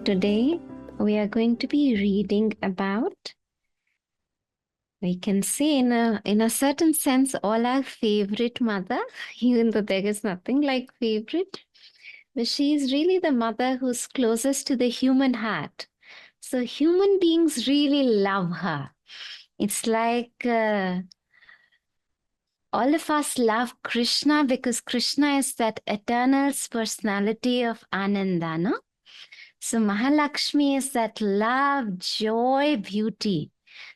Today, we are going to be reading about, we can say in a certain sense, all our favorite mother, even though there is nothing like favorite, but she is really the mother who's closest to the human heart. So human beings really love her. It's like all of us love Krishna because Krishna is that eternal personality of Ananda, no? So Mahalakshmi is that love, joy, beauty.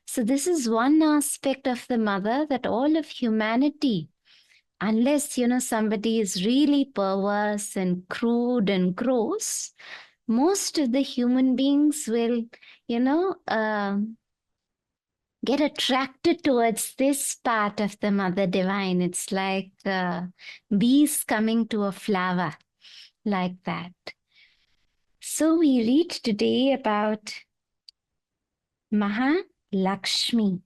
So this is one aspect of the mother that all of humanity, unless, somebody is really perverse and crude and gross, most of the human beings will, get attracted towards this part of the Mother Divine. It's like bees coming to a flower, like that. So we read today about Mahalakshmi.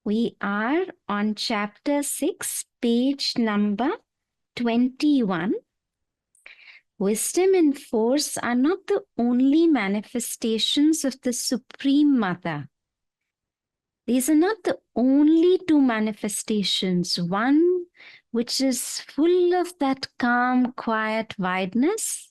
We are on chapter 6, page number 21. Wisdom and force are not the only manifestations of the Supreme Mother. These are not the only two manifestations. One which is full of that calm, quiet wideness,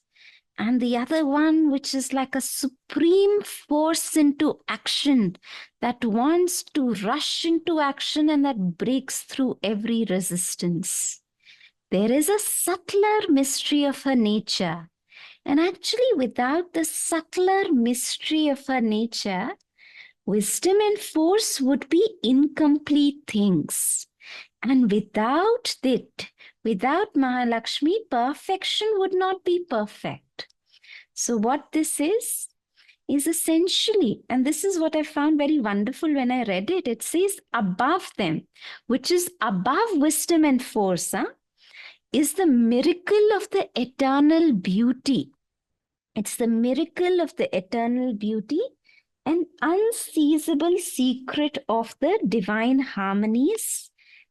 and the other one which is like a supreme force into action that wants to rush into action and that breaks through every resistance. There is a subtler mystery of her nature. And actually, without the subtler mystery of her nature, wisdom and force would be incomplete things. And without it, without Mahalakshmi, perfection would not be perfect. So what this is essentially, and this is what I found very wonderful when I read it, it says above them, which is above wisdom and force, is the miracle of the eternal beauty. It's the miracle of the eternal beauty, an unseizable secret of the divine harmonies,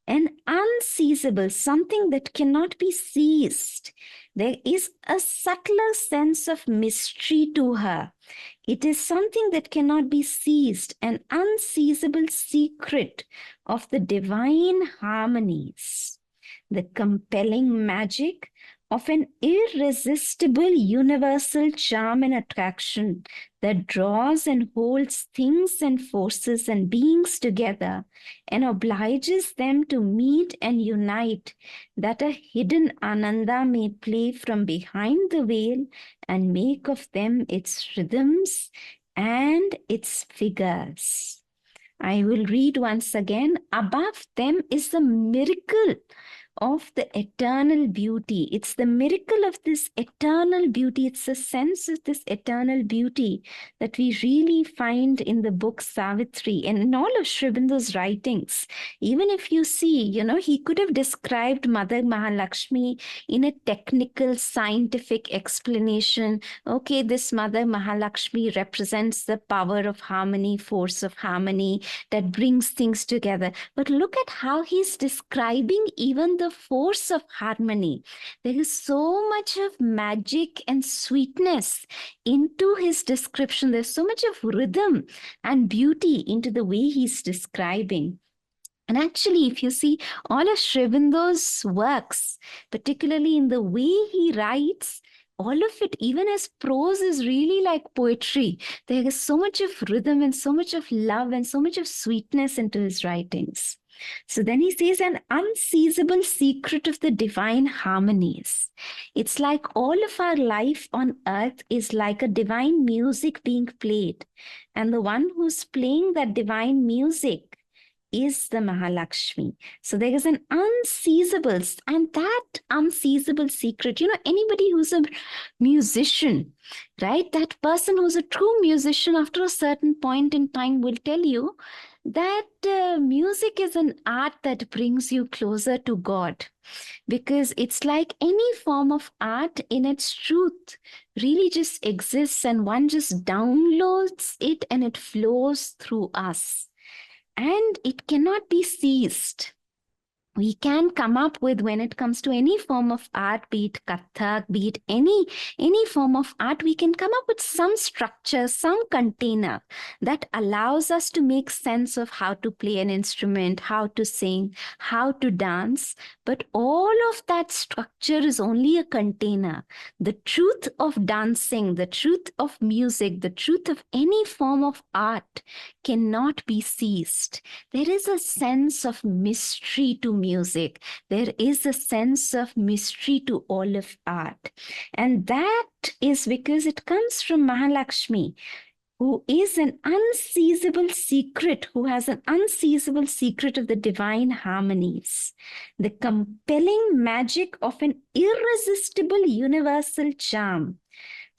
an unseizable, something that cannot be seized. There is a subtler sense of mystery to her. It is something that cannot be seized, an unseizable secret of the divine harmonies, the compelling magic of an irresistible universal charm and attraction that draws and holds things and forces and beings together and obliges them to meet and unite, that a hidden Ananda may play from behind the veil and make of them its rhythms and its figures. I will read once again. Above them is the miracle of the eternal beauty. It's the miracle of this eternal beauty. It's a sense of this eternal beauty that we really find in the book Savitri and in all of Sri Aurobindo's writings. Even if you see, he could have described Mother Mahalakshmi in a technical, scientific explanation. Okay, this Mother Mahalakshmi represents the power of harmony, force of harmony that brings things together. But look at how he's describing even the force of harmony. There is so much of magic and sweetness into his description. There's so much of rhythm and beauty into the way he's describing. And actually, if you see all of Sri Aurobindo's works, particularly in the way he writes, all of it, even as prose, is really like poetry. There is so much of rhythm and so much of love and so much of sweetness into his writings. So then he says, an unseizable secret of the divine harmonies. It's like all of our life on earth is like a divine music being played. And the one who's playing that divine music is the Mahalakshmi. So there is an unseizable, and that unseizable secret, anybody who's a musician, right? That person who's a true musician after a certain point in time will tell you that music is an art that brings you closer to God, because it's like any form of art in its truth really just exists and one just downloads it and it flows through us. And it cannot be seized. we can come up with, when it comes to any form of art, be it Kathak, be it any form of art, we can come up with some structure, some container that allows us to make sense of how to play an instrument, how to sing, how to dance. But all of that structure is only a container. The truth of dancing, the truth of music, the truth of any form of art cannot be seized. There is a sense of mystery to music. There is a sense of mystery to all of art. And that is because it comes from Mahalakshmi, who is an unseizable secret, who has an unseizable secret of the divine harmonies, the compelling magic of an irresistible universal charm.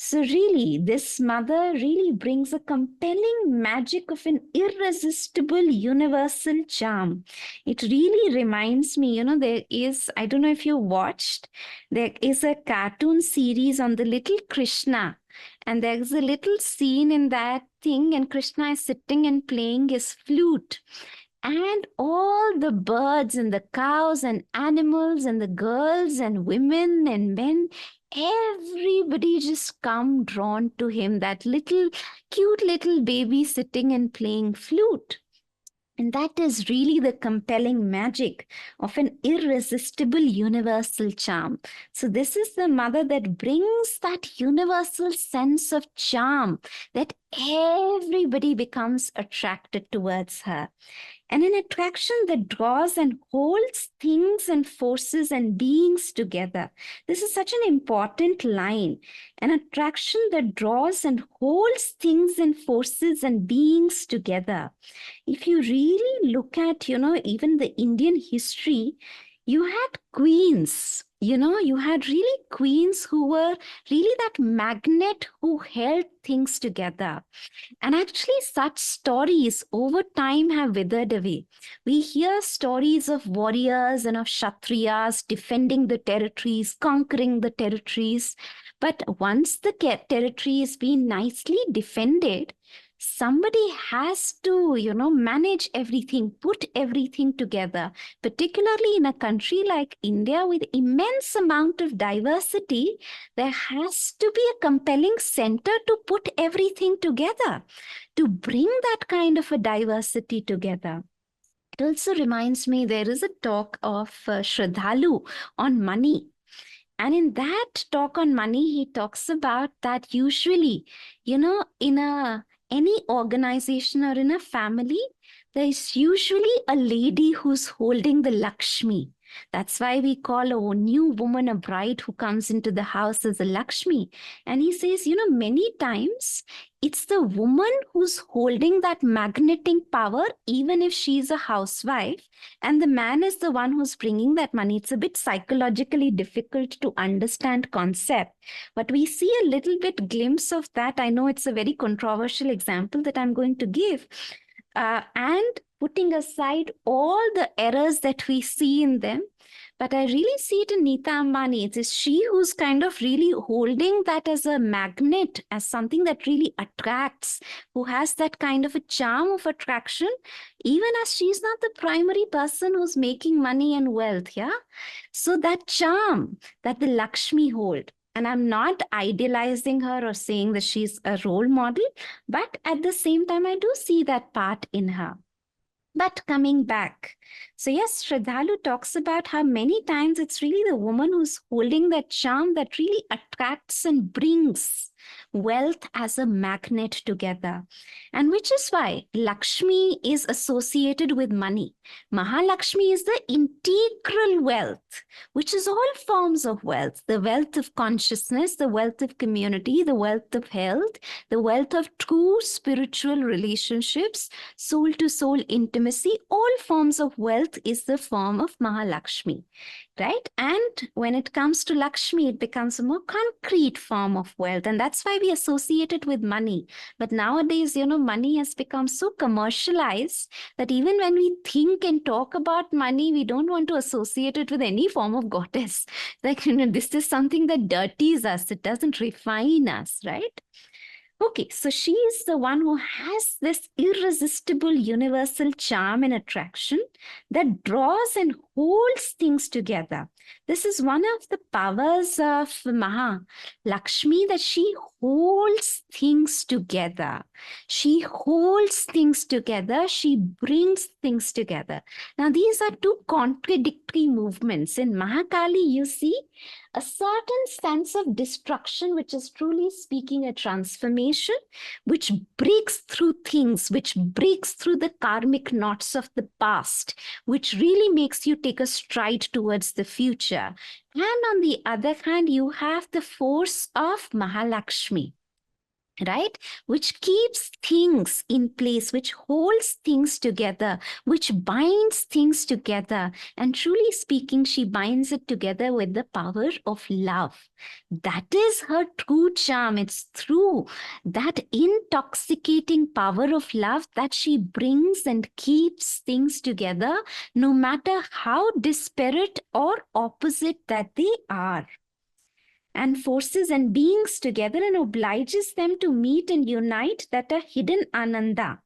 So really, this mother really brings a compelling magic of an irresistible universal charm. It really reminds me, there is, I don't know if you watched, there is a cartoon series on the little Krishna. And there's a little scene in that thing, and Krishna is sitting and playing his flute. And all the birds and the cows and animals and the girls and women and men, everybody just come drawn to him, that little cute little baby sitting and playing flute. And that is really the compelling magic of an irresistible universal charm. So this is the mother that brings that universal sense of charm, that everybody becomes attracted towards her. And an attraction that draws and holds things and forces and beings together. This is such an important line. An attraction that draws and holds things and forces and beings together. If you really look at, even the Indian history, you had queens. You had really queens who were really that magnet who held things together. And actually, such stories over time have withered away. We hear stories of warriors and of Kshatriyas defending the territories, conquering the territories. But once the territory has been nicely defended, somebody has to, manage everything, put everything together, particularly in a country like India with immense amount of diversity. There has to be a compelling center to put everything together, to bring that kind of a diversity together. It also reminds me, there is a talk of Shraddhalu on money. And in that talk on money, he talks about that usually, in any organization or in a family, there is usually a lady who's holding the Lakshmi. That's why we call a new woman a bride who comes into the house as a Lakshmi. And he says, many times it's the woman who's holding that magneting power, even if she's a housewife, and the man is the one who's bringing that money. It's a bit psychologically difficult to understand concept, but we see a little bit glimpse of that. I know it's a very controversial example that I'm going to give. And putting aside all the errors that we see in them, but I really see it in Neeta Ambani. It is she who's kind of really holding that as a magnet, as something that really attracts, who has that kind of a charm of attraction, even as she's not the primary person who's making money and wealth, yeah? So that charm that the Lakshmi hold, and I'm not idealizing her or saying that she's a role model, but at the same time, I do see that part in her. But coming back, so yes, Shraddhalu talks about how many times it's really the woman who's holding that charm that really attracts and brings wealth as a magnet together. And which is why Lakshmi is associated with money. Mahalakshmi is the integral wealth, which is all forms of wealth, the wealth of consciousness, the wealth of community, the wealth of health, the wealth of true spiritual relationships, soul to soul intimacy. All forms of wealth is the form of Mahalakshmi, right? And when it comes to Lakshmi, it becomes a more concrete form of wealth. And that's why we associate it with money. But nowadays, money has become so commercialized that even when we think and talk about money, we don't want to associate it with any form of goddess. Like, this is something that dirties us. It doesn't refine us, right? Okay, so she is the one who has this irresistible universal charm and attraction that draws and holds things together. This is one of the powers of Mahalakshmi, that she holds things together. She holds things together. She brings things together. Now, these are two contradictory movements. In Mahakali, you see a certain sense of destruction, which is truly speaking a transformation, which breaks through things, which breaks through the karmic knots of the past, which really makes you take a stride towards the future. And on the other hand, you have the force of Mahalakshmi, right? Which keeps things in place, which holds things together, which binds things together. And truly speaking, she binds it together with the power of love. That is her true charm. It's through that intoxicating power of love that she brings and keeps things together, no matter how disparate or opposite that they are, and forces and beings together, and obliges them to meet and unite that are hidden ananda,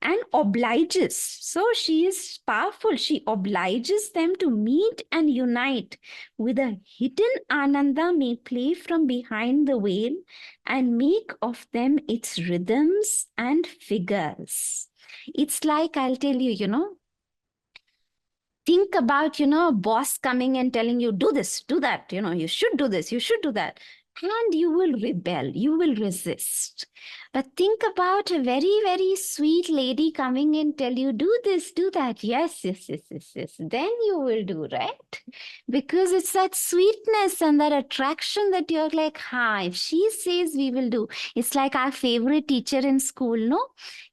and obliges. So she is powerful. She obliges them to meet and unite with a hidden ananda, may play from behind the veil and make of them its rhythms and figures. It's like, I'll tell you, think about, a boss coming and telling you, do this, do that, you should do this, you should do that. And you will rebel, you will resist. But think about a very, very sweet lady coming and tell you, do this, do that. Yes, yes, yes, yes, yes. Then you will do, right? Because it's that sweetness and that attraction that you're like, if she says we will do. It's like our favorite teacher in school, no?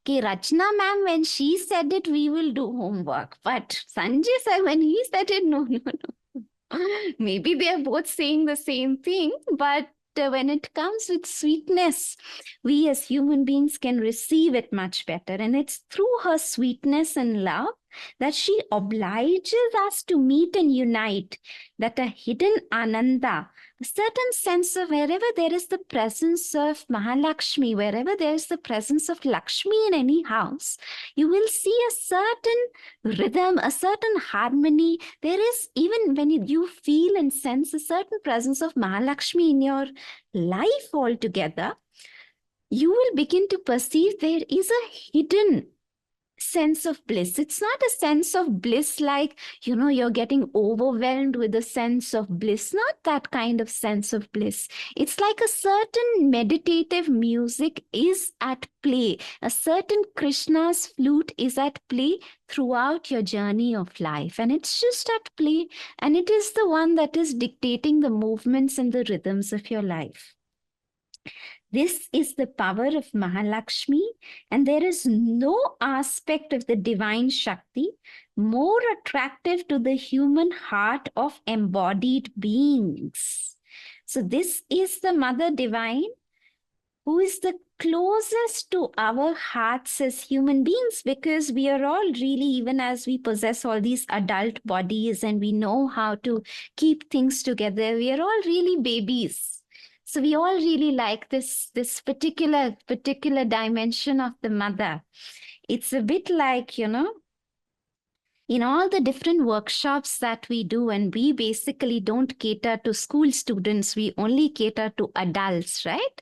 Okay, Rachna ma'am, when she said it, we will do homework. But Sanjay sir, when he said it, no, no, no. Maybe they are both saying the same thing, but when it comes with sweetness, we as human beings can receive it much better. And it's through her sweetness and love that she obliges us to meet and unite, that a hidden ananda, a certain sense of wherever there is the presence of Mahalakshmi, wherever there is the presence of Lakshmi in any house, you will see a certain rhythm, a certain harmony. There is, even when you feel and sense a certain presence of Mahalakshmi in your life altogether, you will begin to perceive there is a hidden sense of bliss. It's not a sense of bliss like, you're getting overwhelmed with a sense of bliss. Not that kind of sense of bliss. It's like a certain meditative music is at play. A certain Krishna's flute is at play throughout your journey of life. And it's just at play. And it is the one that is dictating the movements and the rhythms of your life. This is the power of Mahalakshmi, and there is no aspect of the divine Shakti more attractive to the human heart of embodied beings. So this is the Mother Divine, who is the closest to our hearts as human beings, because we are all really, even as we possess all these adult bodies and we know how to keep things together, we are all really babies. So we all really like this particular dimension of the mother. It's a bit like, in all the different workshops that we do, and we basically don't cater to school students, we only cater to adults, right?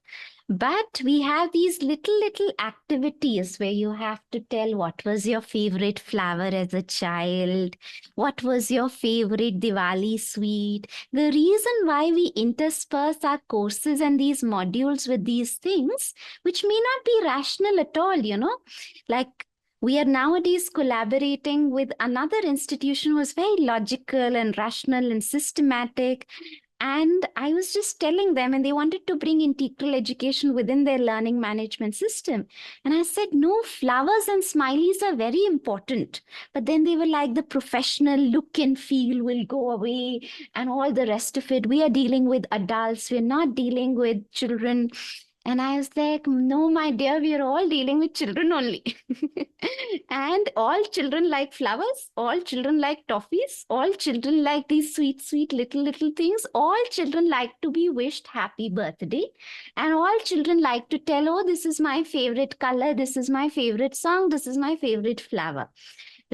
But we have these little activities where you have to tell what was your favorite flower as a child, what was your favorite Diwali sweet. The reason why we intersperse our courses and these modules with these things, which may not be rational at all, like we are nowadays collaborating with another institution who is very logical and rational and systematic. And I was just telling them, and they wanted to bring integral education within their learning management system. And I said, no, flowers and smileys are very important. But then they were like, the professional look and feel will go away and all the rest of it. We are dealing with adults. We're not dealing with children. And I was like, no, my dear, we are all dealing with children only. And all children like flowers, all children like toffees, all children like these sweet, sweet little things. All children like to be wished happy birthday. And all children like to tell, oh, this is my favorite color, this is my favorite song, this is my favorite flower.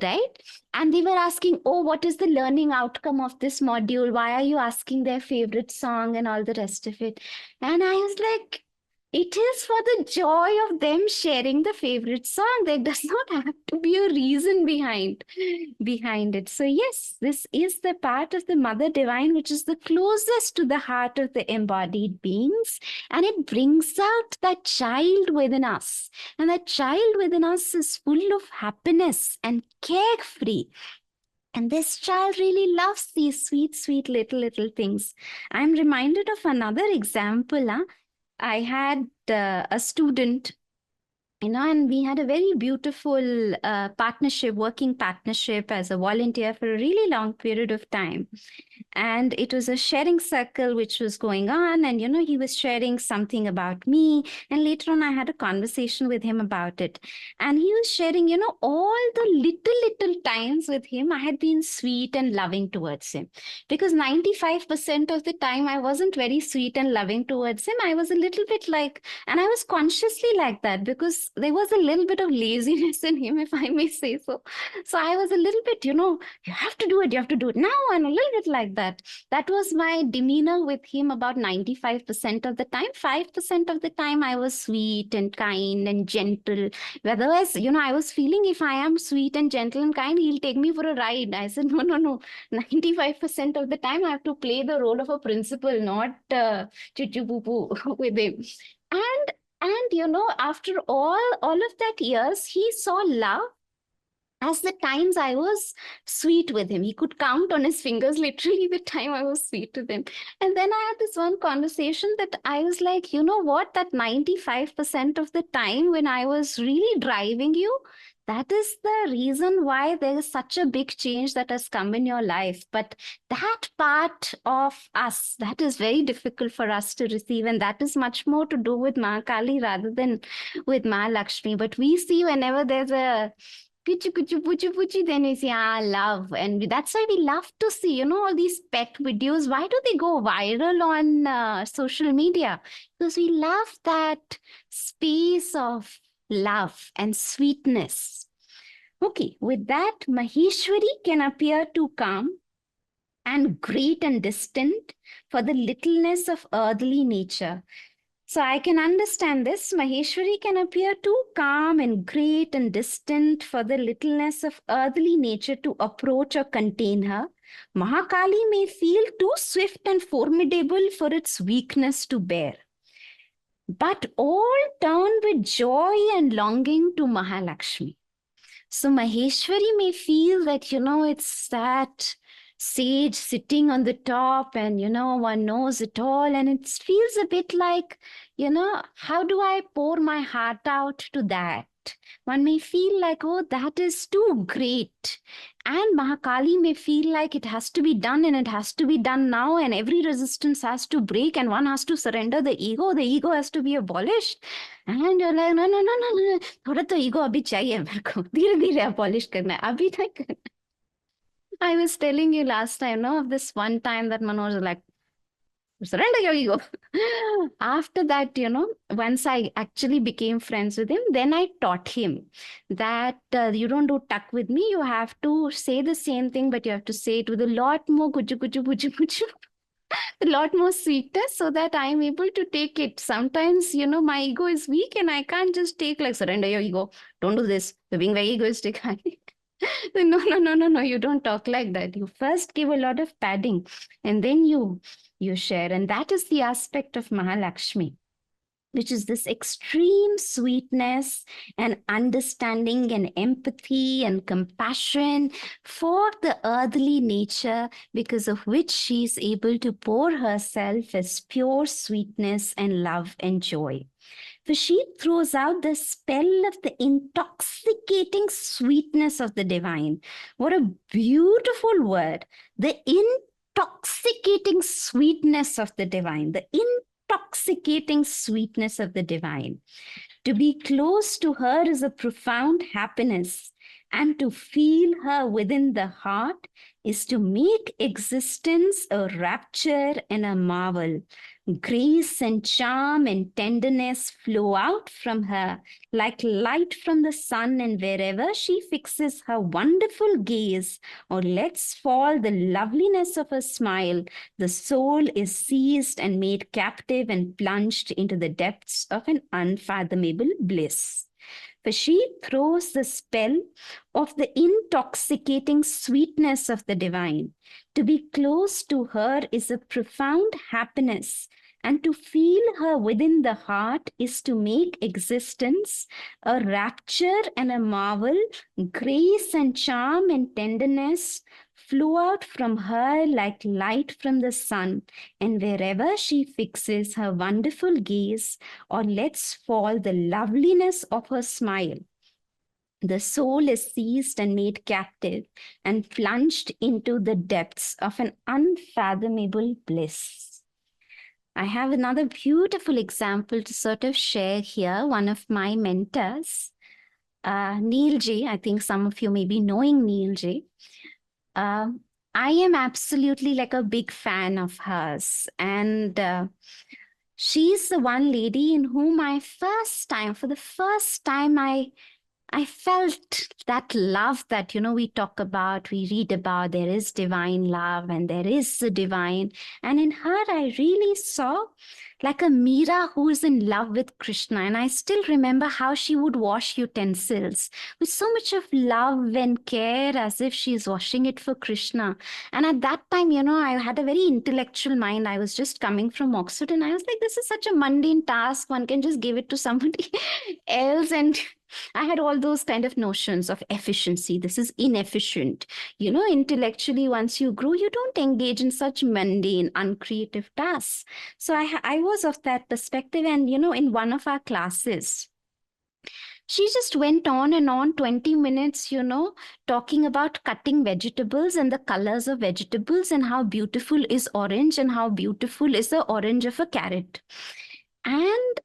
Right? And they were asking, oh, what is the learning outcome of this module? Why are you asking their favorite song and all the rest of it? And I was like, it is for the joy of them sharing the favorite song. There does not have to be a reason behind it. So yes, this is the part of the Mother Divine which is the closest to the heart of the embodied beings, and it brings out that child within us. And that child within us is full of happiness and carefree. And this child really loves these sweet, sweet little things. I'm reminded of another example. I had a student, and we had a very beautiful working partnership as a volunteer for a really long period of time. And it was a sharing circle which was going on. And, he was sharing something about me. And later on, I had a conversation with him about it. And he was sharing, all the little times with him, I had been sweet and loving towards him. Because 95% of the time, I wasn't very sweet and loving towards him. I was a little bit like, and I was consciously like that because there was a little bit of laziness in him, if I may say so. So I was a little bit, you have to do it now, and a little bit like that. That was my demeanor with him about 95% of the time. 5% of the time I was sweet and kind and gentle. Otherwise, I was feeling if I am sweet and gentle and kind, he'll take me for a ride. I said, no. 95% of the time I have to play the role of a principal, not chuchu poo poo with him. And after all of that years, he saw love as the times I was sweet with him. He could count on his fingers literally the time I was sweet with him. And then I had this one conversation that I was like, you know what, that 95% of the time when I was really driving you, that is the reason why there is such a big change that has come in your life. But that part of us, that is very difficult for us to receive. And that is much more to do with Mahakali rather than with Mahalakshmi. But we see whenever there's a puchi, then we say, love. And that's why we love to see, all these pet videos. Why do they go viral on social media? Because we love that space of love and sweetness. Okay, with that, Maheshwari can appear too calm and great and distant for the littleness of earthly nature. So I can understand this. Maheshwari can appear too calm and great and distant for the littleness of earthly nature to approach or contain her. Mahakali may feel too swift and formidable for its weakness to bear. But all turn with joy and longing to Mahalakshmi. So Maheshwari may feel that, it's that sage sitting on the top and, one knows it all. And it feels a bit like, how do I pour my heart out to that? One may feel like, oh, that is too great. And Mahakali may feel like it has to be done and it has to be done now, and every resistance has to break and one has to surrender the ego has to be abolished. And you're like, no, thoda to ego abhi chahiye mereko, dheere abolish karna hai, abhi nahi karna. I was telling you last time, of this one time that Manoj was like, surrender your ego. After that, once I actually became friends with him, then I taught him that you don't do tuck with me. You have to say the same thing, but you have to say it with a lot more kuchu, a lot more sweetness, so that I'm able to take it. Sometimes, my ego is weak and I can't just take like, surrender your ego. Don't do this. You're being very egoistic. No, you don't talk like that. You first give a lot of padding and then you share. And that is the aspect of Mahalakshmi, which is this extreme sweetness and understanding and empathy and compassion for the earthly nature, because of which she is able to pour herself as pure sweetness and love and joy. For she throws out the spell of the intoxicating sweetness of the divine. What a beautiful word. The intoxicating sweetness of the divine. The intoxicating sweetness of the divine. To be close to her is a profound happiness, and to feel her within the heart is to make existence a rapture and a marvel. Grace and charm and tenderness flow out from her like light from the sun, and wherever she fixes her wonderful gaze or lets fall the loveliness of her smile, the soul is seized and made captive and plunged into the depths of an unfathomable bliss. For she throws the spell of the intoxicating sweetness of the divine. To be close to her is a profound happiness, and to feel her within the heart is to make existence a rapture and a marvel. Grace and charm and tenderness flow out from her like light from the sun, and wherever she fixes her wonderful gaze or lets fall the loveliness of her smile, the soul is seized and made captive and plunged into the depths of an unfathomable bliss. I have another beautiful example to sort of share here. One of my mentors, Neil J. I think some of you may be knowing Neil J. I am absolutely like a big fan of hers. And she's the one lady in whom for the first time, I felt that love that, we talk about, we read about. There is divine love and there is the divine. And in her, I really saw like a Meera who is in love with Krishna. And I still remember how she would wash utensils with so much of love and care, as if she's washing it for Krishna. And at that time, I had a very intellectual mind. I was just coming from Oxford and I was like, this is such a mundane task. One can just give it to somebody else. And I had all those kind of notions of efficiency. This is inefficient. Intellectually, once you grow, you don't engage in such mundane, uncreative tasks. So I was of that perspective. And, in one of our classes, she just went on and on 20 minutes, talking about cutting vegetables and the colors of vegetables and how beautiful is orange and how beautiful is the orange of a carrot. And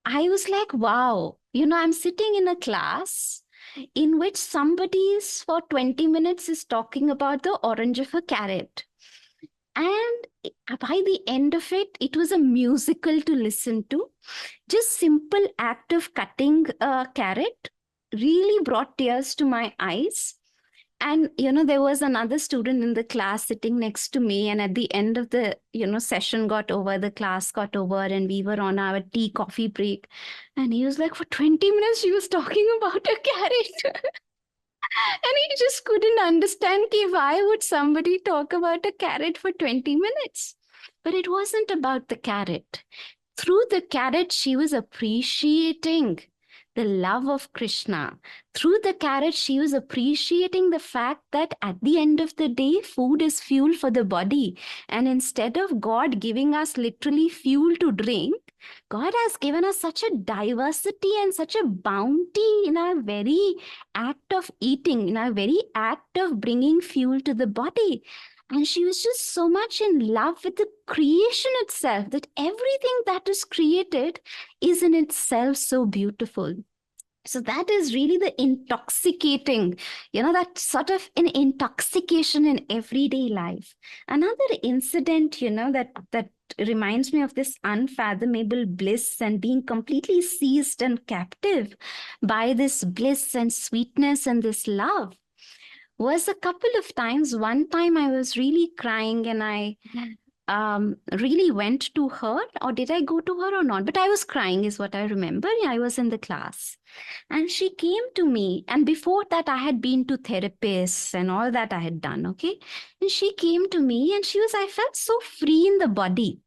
I was like, wow, I'm sitting in a class in which somebody is for 20 minutes is talking about the orange of a carrot. And by the end of it, it was a musical to listen to. Just simple act of cutting a carrot really brought tears to my eyes. And, there was another student in the class sitting next to me. And at the end of the, session got over, the class got over, and we were on our tea, coffee break. And he was like, for 20 minutes, she was talking about a carrot. And he just couldn't understand why would somebody talk about a carrot for 20 minutes? But it wasn't about the carrot. Through the carrot, she was appreciating the love of Krishna. Through the carrot, she was appreciating the fact that at the end of the day, food is fuel for the body. And instead of God giving us literally fuel to drink, God has given us such a diversity and such a bounty in our very act of eating, in our very act of bringing fuel to the body. And she was just so much in love with the creation itself, that everything that is created is in itself so beautiful. So that is really the intoxicating, that sort of an intoxication in everyday life. Another incident, that reminds me of this unfathomable bliss and being completely seized and captive by this bliss and sweetness and this love was a couple of times. One time I was really crying and I really went to her, or did I go to her or not? But I was crying is what I remember. I was in the class and she came to me. And before that, I had been to therapists and all that I had done. Okay. And she came to me and I felt so free in the body.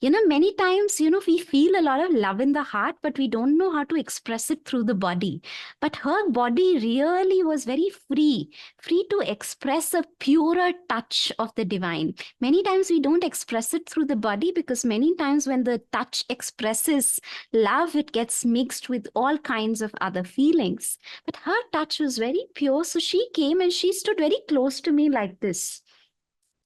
Many times, we feel a lot of love in the heart, but we don't know how to express it through the body. But her body really was very free to express a purer touch of the divine. Many times we don't express it through the body because many times when the touch expresses love, it gets mixed with all kinds of other feelings. But her touch was very pure. So she came and she stood very close to me like this.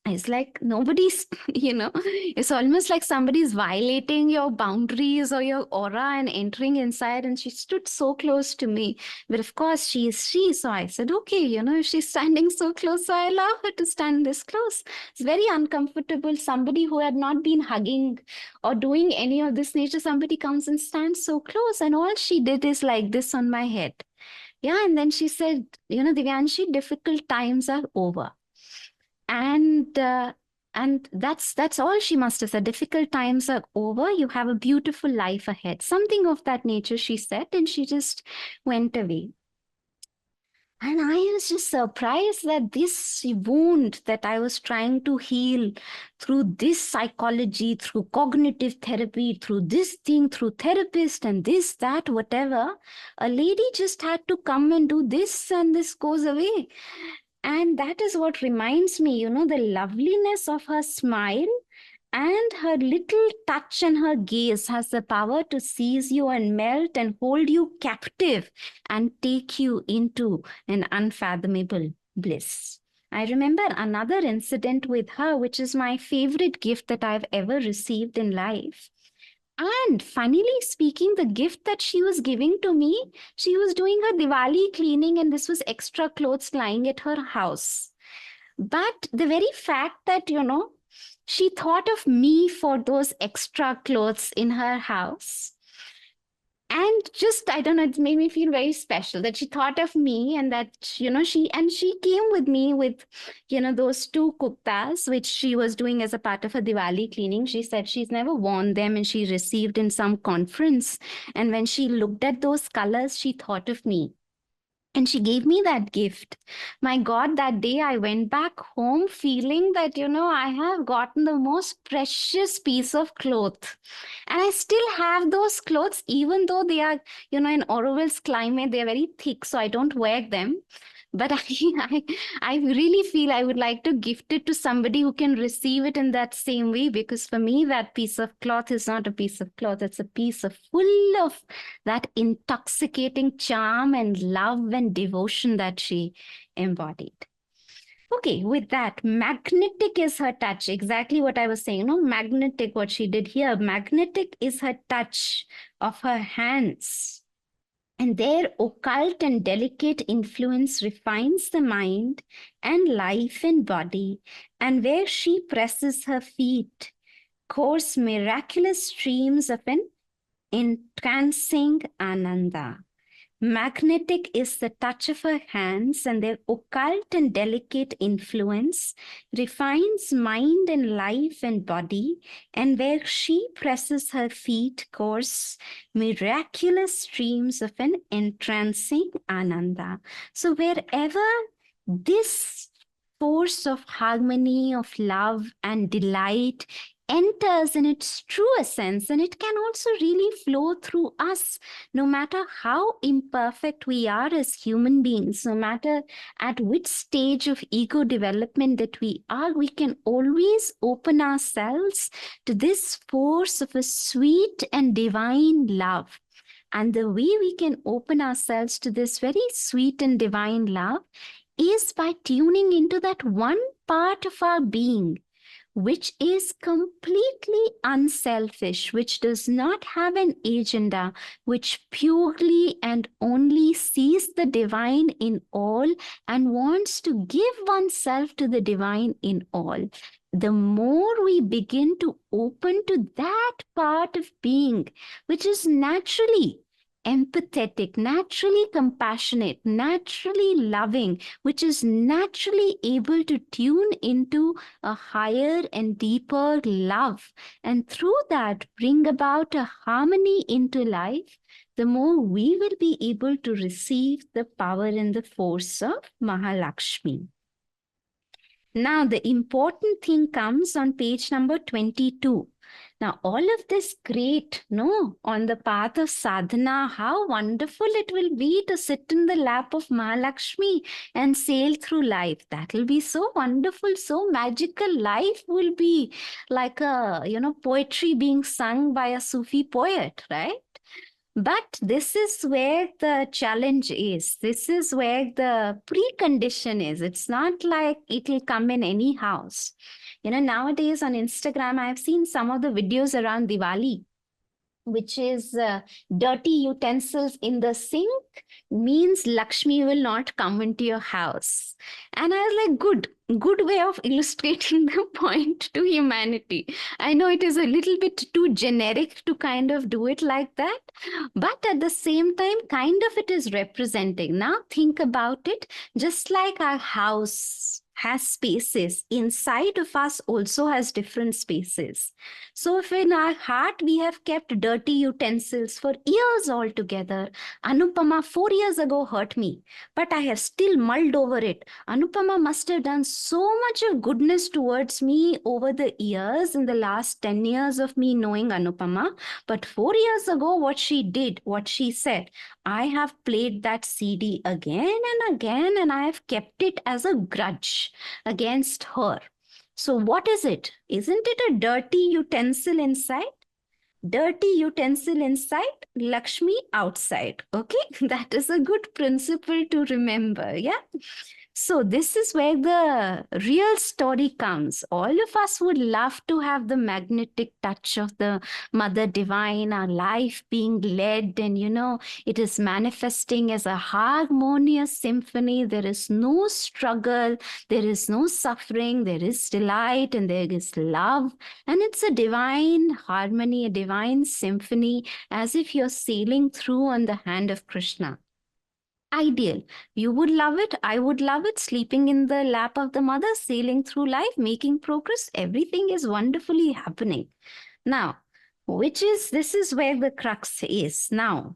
It's like nobody's, it's almost like somebody's violating your boundaries or your aura and entering inside. And she stood so close to me. But of course, she is she. So I said, okay, if she's standing so close, so I allow her to stand this close. It's very uncomfortable. Somebody who had not been hugging or doing any of this nature, somebody comes and stands so close. And all she did is like this on my head. Yeah. And then she said, Divyanshi, difficult times are over. And that's all she must have said. Difficult times are over. You have a beautiful life ahead. Something of that nature, she said, and she just went away. And I was just surprised that this wound that I was trying to heal through this psychology, through cognitive therapy, through this thing, through therapist and this, that, whatever, a lady just had to come and do this and this goes away. And that is what reminds me, the loveliness of her smile and her little touch and her gaze has the power to seize you and melt and hold you captive and take you into an unfathomable bliss. I remember another incident with her, which is my favorite gift that I've ever received in life. And funnily speaking, the gift that she was giving to me, she was doing her Diwali cleaning and this was extra clothes lying at her house. But the very fact that, she thought of me for those extra clothes in her house. And just, I don't know, it made me feel very special that she thought of me and that, she came with me with, those two kurtas, which she was doing as a part of her Diwali cleaning. She said she's never worn them and she received in some conference. And when she looked at those colors, she thought of me. And she gave me that gift. My God, that day I went back home feeling that, I have gotten the most precious piece of cloth. And I still have those clothes, even though they are, in Auroville's climate, they're very thick, so I don't wear them. But I really feel I would like to gift it to somebody who can receive it in that same way, because for me, that piece of cloth is not a piece of cloth. It's a piece of full of that intoxicating charm and love and devotion that she embodied. Okay, with that, magnetic is her touch. Exactly what I was saying, magnetic, what she did here. Magnetic is her touch of her hands. And their occult and delicate influence refines the mind and life and body. And where she presses her feet, course miraculous streams of an entrancing ananda. Magnetic is the touch of her hands, and their occult and delicate influence refines mind and life and body, and where she presses her feet course miraculous streams of an entrancing ananda. So wherever this force of harmony, of love and delight enters in its true essence, and it can also really flow through us, no matter how imperfect we are as human beings, no matter at which stage of ego development that we are, we can always open ourselves to this force of a sweet and divine love. And the way we can open ourselves to this very sweet and divine love is by tuning into that one part of our being which is completely unselfish, which does not have an agenda, which purely and only sees the divine in all and wants to give oneself to the divine in all. The more we begin to open to that part of being, which is naturally empathetic, naturally compassionate, naturally loving, which is naturally able to tune into a higher and deeper love, and through that bring about a harmony into life, the more we will be able to receive the power and the force of Mahalakshmi. Now, the important thing comes on page number 22. Now, all of this great, on the path of sadhana, how wonderful it will be to sit in the lap of Mahalakshmi and sail through life. That will be so wonderful, so magical. Life will be like a, poetry being sung by a Sufi poet, right? But this is where the challenge is. This is where the precondition is. It's not like it will come in any house. Nowadays on Instagram, I've seen some of the videos around Diwali, which is dirty utensils in the sink means Lakshmi will not come into your house. And I was like, good way of illustrating the point to humanity. I know it is a little bit too generic to kind of do it like that, but at the same time, kind of it is representing. Now think about it, just like our house has spaces, inside of us also has different spaces. So if in our heart we have kept dirty utensils for years altogether, Anupama 4 years ago hurt me, but I have still mulled over it. Anupama must have done so much of goodness towards me over the years, in the last 10 years of me knowing Anupama. But 4 years ago, what she did, what she said, I have played that CD again and again, and I have kept it as a grudge against her. So what is it? Isn't it a dirty utensil inside? Dirty utensil inside, Lakshmi outside. Okay, that is a good principle to remember. Yeah. So this is where the real story comes. All of us would love to have the magnetic touch of the Mother Divine, our life being led, and it is manifesting as a harmonious symphony. There is no struggle, there is no suffering, there is delight, and there is love. And it's a divine harmony, a divine symphony, as if you're sailing through on the hand of Krishna. Ideal. You would love it. I would love it. Sleeping in the lap of the mother, sailing through life, making progress. Everything is wonderfully happening. Now, this is where the crux is. Now,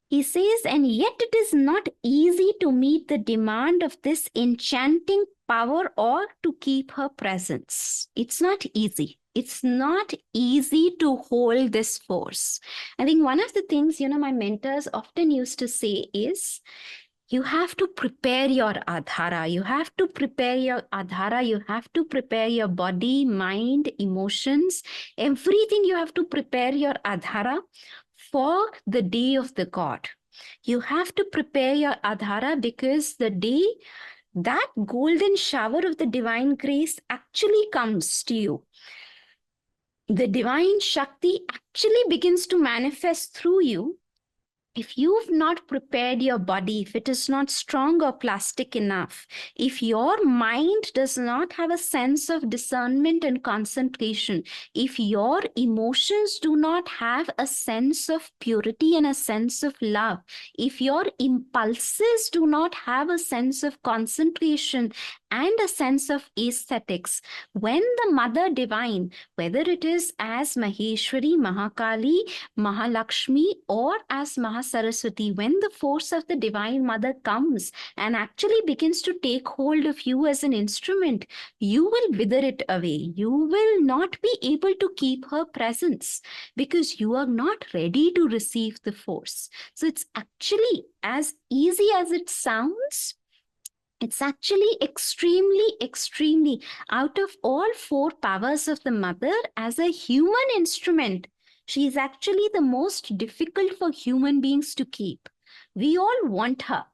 he says, and yet it is not easy to meet the demand of this enchanting power or to keep her presence. It's not easy. It's not easy to hold this force. I think one of the things, my mentors often used to say is, you have to prepare your adhara. You have to prepare your adhara. You have to prepare your body, mind, emotions, everything. You have to prepare your adhara for the day of the God. You have to prepare your adhara because the day that golden shower of the divine grace actually comes to you. The divine Shakti actually begins to manifest through you. If you've not prepared your body, if it is not strong or plastic enough, if your mind does not have a sense of discernment and concentration, if your emotions do not have a sense of purity and a sense of love, if your impulses do not have a sense of concentration and a sense of aesthetics, when the Mother Divine, whether it is as Maheshwari, Mahakali, Mahalakshmi, or as Mahasaraswati, when the force of the Divine Mother comes and actually begins to take hold of you as an instrument, you will wither it away. You will not be able to keep her presence because you are not ready to receive the force. So it's actually as easy as it sounds. It's actually extremely, out of all 4 powers of the mother, as a human instrument, she is actually the most difficult for human beings to keep. We all want her.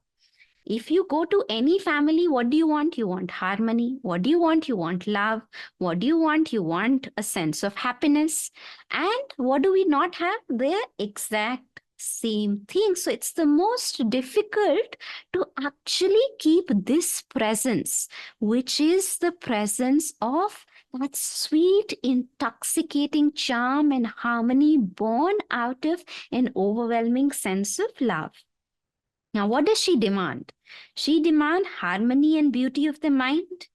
If you go to any family, what do you want? You want harmony. What do you want? You want love. What do you want? You want a sense of happiness. And what do we not have? The exact same thing. So it's the most difficult to actually keep this presence, which is the presence of that sweet, intoxicating charm and harmony born out of an overwhelming sense of love. Now, what does she demand? She demands harmony and beauty of the mind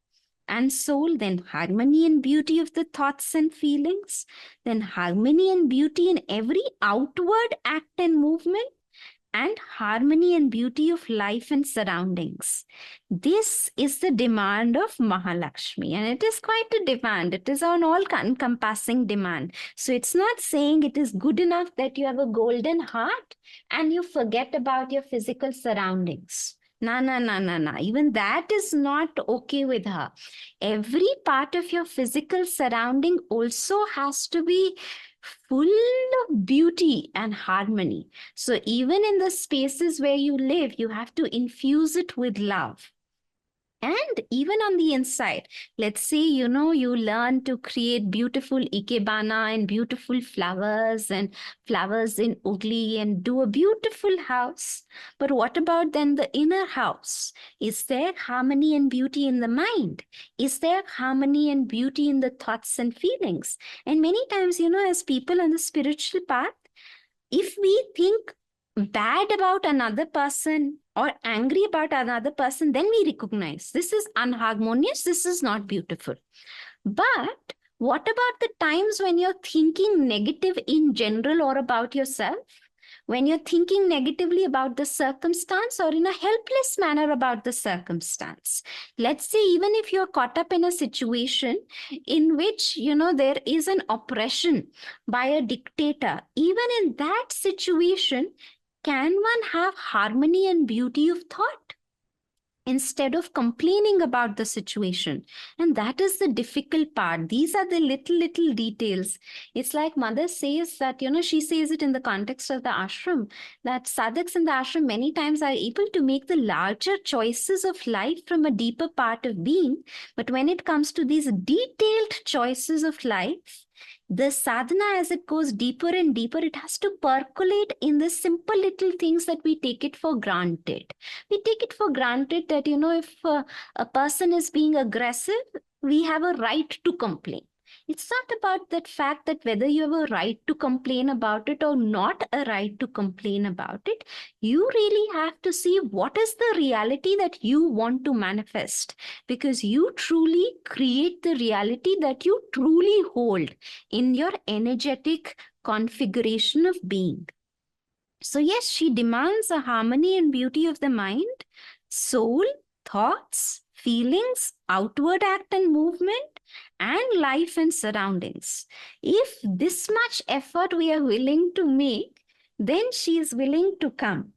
and soul, then harmony and beauty of the thoughts and feelings, then harmony and beauty in every outward act and movement, and harmony and beauty of life and surroundings. This is the demand of Mahalakshmi, and it is quite a demand. It is an all-encompassing demand. So it's not saying it is good enough that you have a golden heart and you forget about your physical surroundings. No. Even that is not okay with her. Every part of your physical surrounding also has to be full of beauty and harmony. So even in the spaces where you live, you have to infuse it with love. And even on the inside, let's say, you learn to create beautiful ikebana and beautiful flowers and flowers in ugly and do a beautiful house. But what about then the inner house? Is there harmony and beauty in the mind? Is there harmony and beauty in the thoughts and feelings? And many times, as people on the spiritual path, if we think bad about another person or angry about another person, then we recognize this is unharmonious, this is not beautiful. But what about the times when you're thinking negative in general or about yourself? When you're thinking negatively about the circumstance or in a helpless manner about the circumstance. Let's say even if you're caught up in a situation in which, there is an oppression by a dictator, even in that situation, can one have harmony and beauty of thought instead of complaining about the situation? And that is the difficult part. These are the little details. It's like mother says that, she says it in the context of the ashram, that sadhaks in the ashram many times are able to make the larger choices of life from a deeper part of being. But when it comes to these detailed choices of life, the sadhana, as it goes deeper and deeper, it has to percolate in the simple little things that we take it for granted. We take it for granted that, if a person is being aggressive, we have a right to complain. It's not about that fact that whether you have a right to complain about it or not a right to complain about it. You really have to see what is the reality that you want to manifest, because you truly create the reality that you truly hold in your energetic configuration of being. So yes, she demands a harmony and beauty of the mind, soul, thoughts, feelings, outward act and movement, and life and surroundings. If this much effort we are willing to make, then she is willing to come.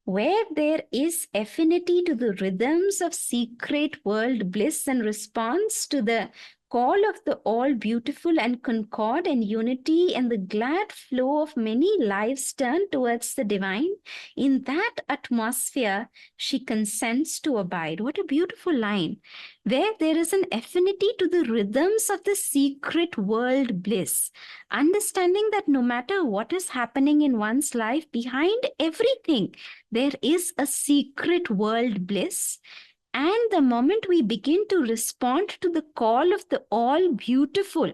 Where there is affinity to the rhythms of secret world bliss and response to the call of the all beautiful and concord and unity and the glad flow of many lives turned towards the divine, in that atmosphere she consents to abide. What a beautiful line. Where there is an affinity to the rhythms of the secret world bliss, understanding that no matter what is happening in one's life, behind everything there is a secret world bliss. And the moment we begin to respond to the call of the all beautiful,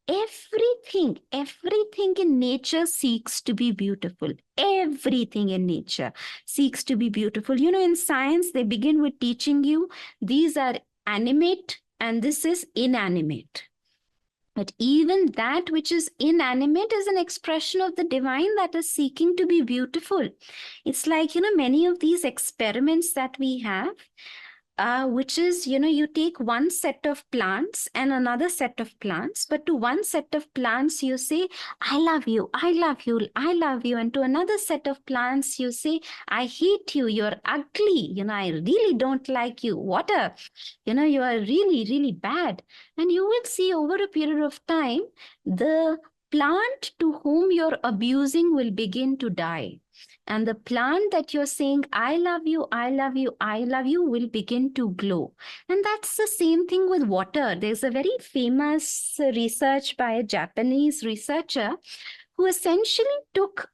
everything in nature seeks to be beautiful. Everything in nature seeks to be beautiful. In science, they begin with teaching you these are animate and this is inanimate. But even that which is inanimate is an expression of the divine that is seeking to be beautiful. It's like, many of these experiments that we have, which is, you take one set of plants and another set of plants, but to one set of plants, you say, I love you, I love you, I love you. And to another set of plants, you say, I hate you, you're ugly, I really don't like you. You are really, really bad. And you will see over a period of time, the plant to whom you're abusing will begin to die. And the plant that you're saying, I love you, I love you, I love you, will begin to glow. And that's the same thing with water. There's a very famous research by a Japanese researcher who essentially took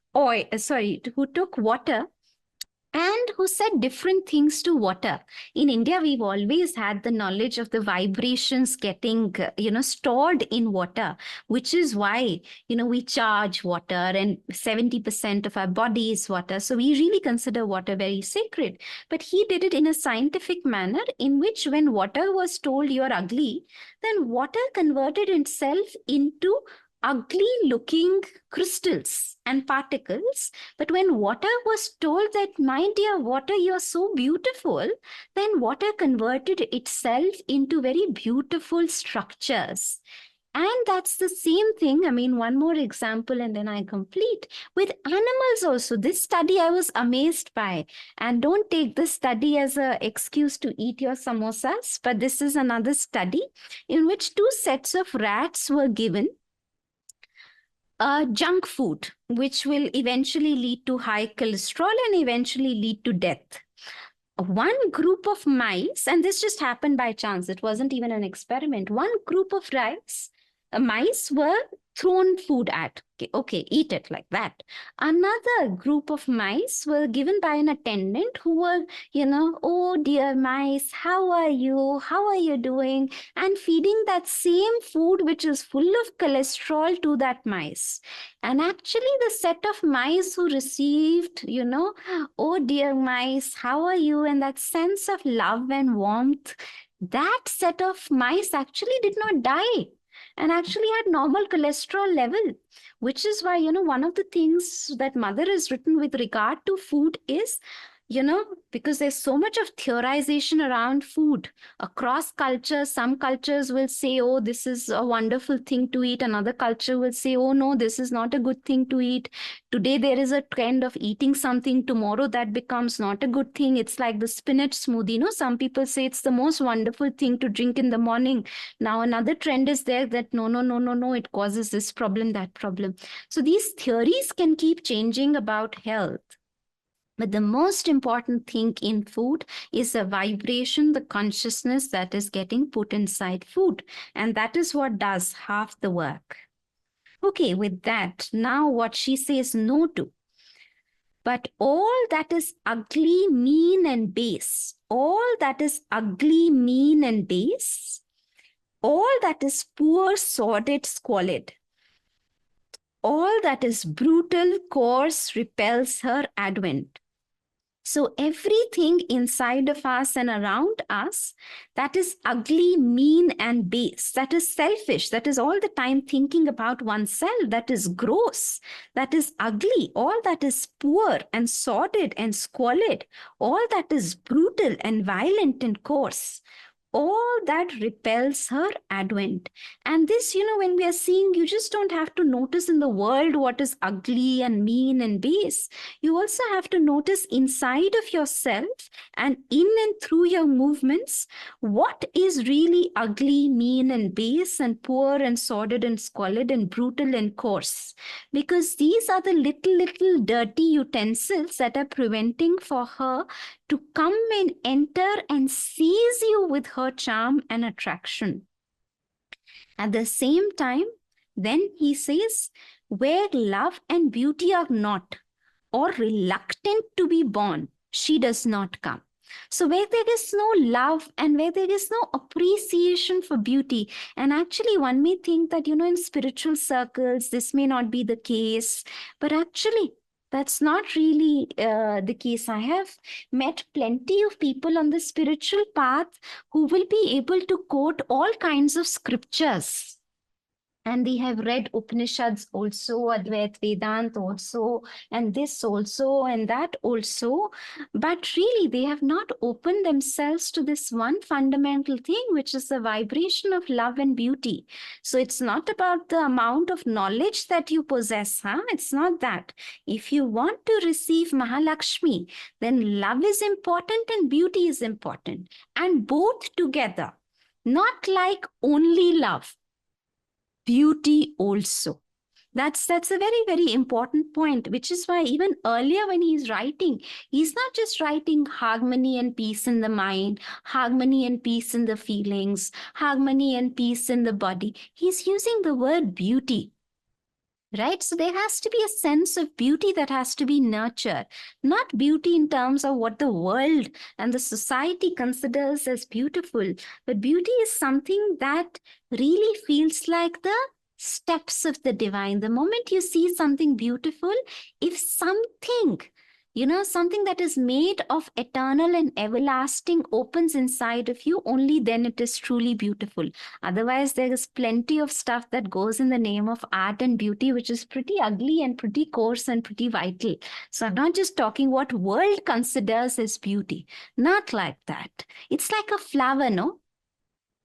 water and who said different things to water. In India, we've always had the knowledge of the vibrations getting, stored in water, which is why, we charge water and 70% of our body is water. So we really consider water very sacred. But he did it in a scientific manner in which when water was told you're ugly, then water converted itself into ugly looking crystals and particles. But when water was told that, my dear water, you're so beautiful, then water converted itself into very beautiful structures. And that's the same thing. One more example and then I complete. With animals also, this study I was amazed by. And don't take this study as an excuse to eat your samosas, but this is another study in which two sets of rats were given. junk food, which will eventually lead to high cholesterol and eventually lead to death. One group of mice, and this just happened by chance, it wasn't even an experiment. One group of mice were thrown food at. Okay, eat it like that. Another group of mice were given by an attendant who were, oh dear mice, how are you? How are you doing? And feeding that same food, which is full of cholesterol, to that mice. And actually, the set of mice who received, oh dear mice, how are you? And that sense of love and warmth, that set of mice actually did not die and actually had normal cholesterol level, which is why, one of the things that Mother has written with regard to food is, because there's so much of theorization around food across cultures. Some cultures will say, oh, this is a wonderful thing to eat. Another culture will say, oh, no, this is not a good thing to eat. Today, there is a trend of eating something. Tomorrow, that becomes not a good thing. It's like the spinach smoothie. Some people say it's the most wonderful thing to drink in the morning. Now, another trend is there that no, it causes this problem, that problem. So these theories can keep changing about health. But the most important thing in food is the vibration, the consciousness that is getting put inside food. And that is what does half the work. Okay, with that, now what she says no to. But all that is ugly, mean, and base, all that is ugly, mean, and base, all that is poor, sordid, squalid, all that is brutal, coarse, repels her advent. So everything inside of us and around us that is ugly, mean, and base, that is selfish, that is all the time thinking about oneself, that is gross, that is ugly, all that is poor and sordid and squalid, all that is brutal and violent and coarse, all that repels her advent. And this, when we are seeing, you just don't have to notice in the world what is ugly and mean and base. You also have to notice inside of yourself and in and through your movements, what is really ugly, mean, and base, and poor and sordid and squalid and brutal and coarse. Because these are the little dirty utensils that are preventing for her to come and enter and seize you with her charm and attraction. At the same time, then he says, where love and beauty are not, or reluctant to be born, she does not come. So where there is no love and where there is no appreciation for beauty, and actually one may think that, in spiritual circles, this may not be the case, but actually, that's not really the case. I have met plenty of people on the spiritual path who will be able to quote all kinds of scriptures. And they have read Upanishads also, Advaita Vedanta also, and this also, and that also. But really, they have not opened themselves to this one fundamental thing, which is the vibration of love and beauty. So it's not about the amount of knowledge that you possess, huh? It's not that. If you want to receive Mahalakshmi, then love is important and beauty is important. And both together, not like only love. Beauty also. That's a very, very important point, which is why even earlier when he's writing, he's not just writing harmony and peace in the mind, harmony and peace in the feelings, harmony and peace in the body. He's using the word beauty. Right? So there has to be a sense of beauty that has to be nurtured, not beauty in terms of what the world and the society considers as beautiful, but beauty is something that really feels like the steps of the divine. The moment you see something beautiful, if something, something that is made of eternal and everlasting opens inside of you, only then it is truly beautiful. Otherwise, there is plenty of stuff that goes in the name of art and beauty, which is pretty ugly and pretty coarse and pretty vital. So I'm not just talking what world considers as beauty. Not like that. It's like a flower, no?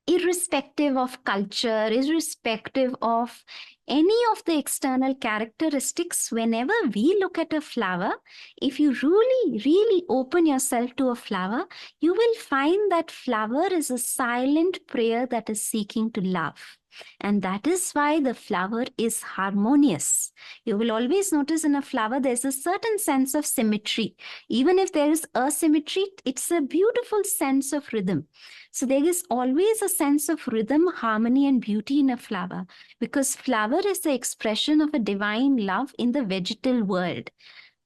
Irrespective of culture, irrespective of any of the external characteristics, whenever we look at a flower, if you really open yourself to a flower, you will find that flower is a silent prayer that is seeking to love. And that is why the flower is harmonious. You will always notice in a flower, there's a certain sense of symmetry. Even if there is asymmetry, it's a beautiful sense of rhythm. So there is always a sense of rhythm, harmony, and beauty in a flower, because flower is the expression of a divine love in the vegetal world.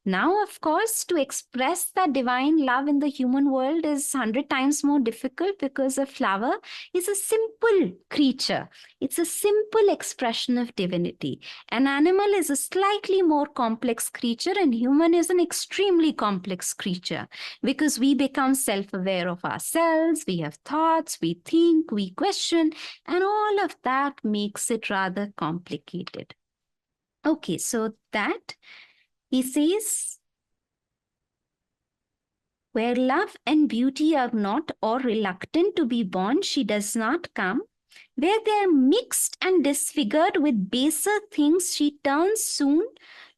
Now, of course, to express that divine love in the human world is 100 times more difficult, because a flower is a simple creature. It's a simple expression of divinity. An animal is a slightly more complex creature, and human is an extremely complex creature, because we become self-aware of ourselves, we have thoughts, we think, we question, and all of that makes it rather complicated. Okay, so that he says, where love and beauty are not or reluctant to be born, she does not come. Where they are mixed and disfigured with baser things, she turns soon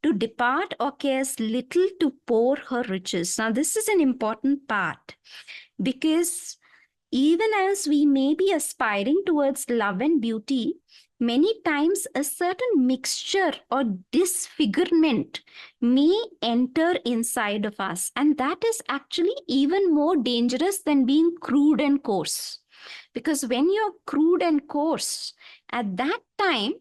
to depart or cares little to pour her riches. Now, this is an important part, because even as we may be aspiring towards love and beauty, many times a certain mixture or disfigurement may enter inside of us. And that is actually even more dangerous than being crude and coarse. Because when you're crude and coarse, at that time,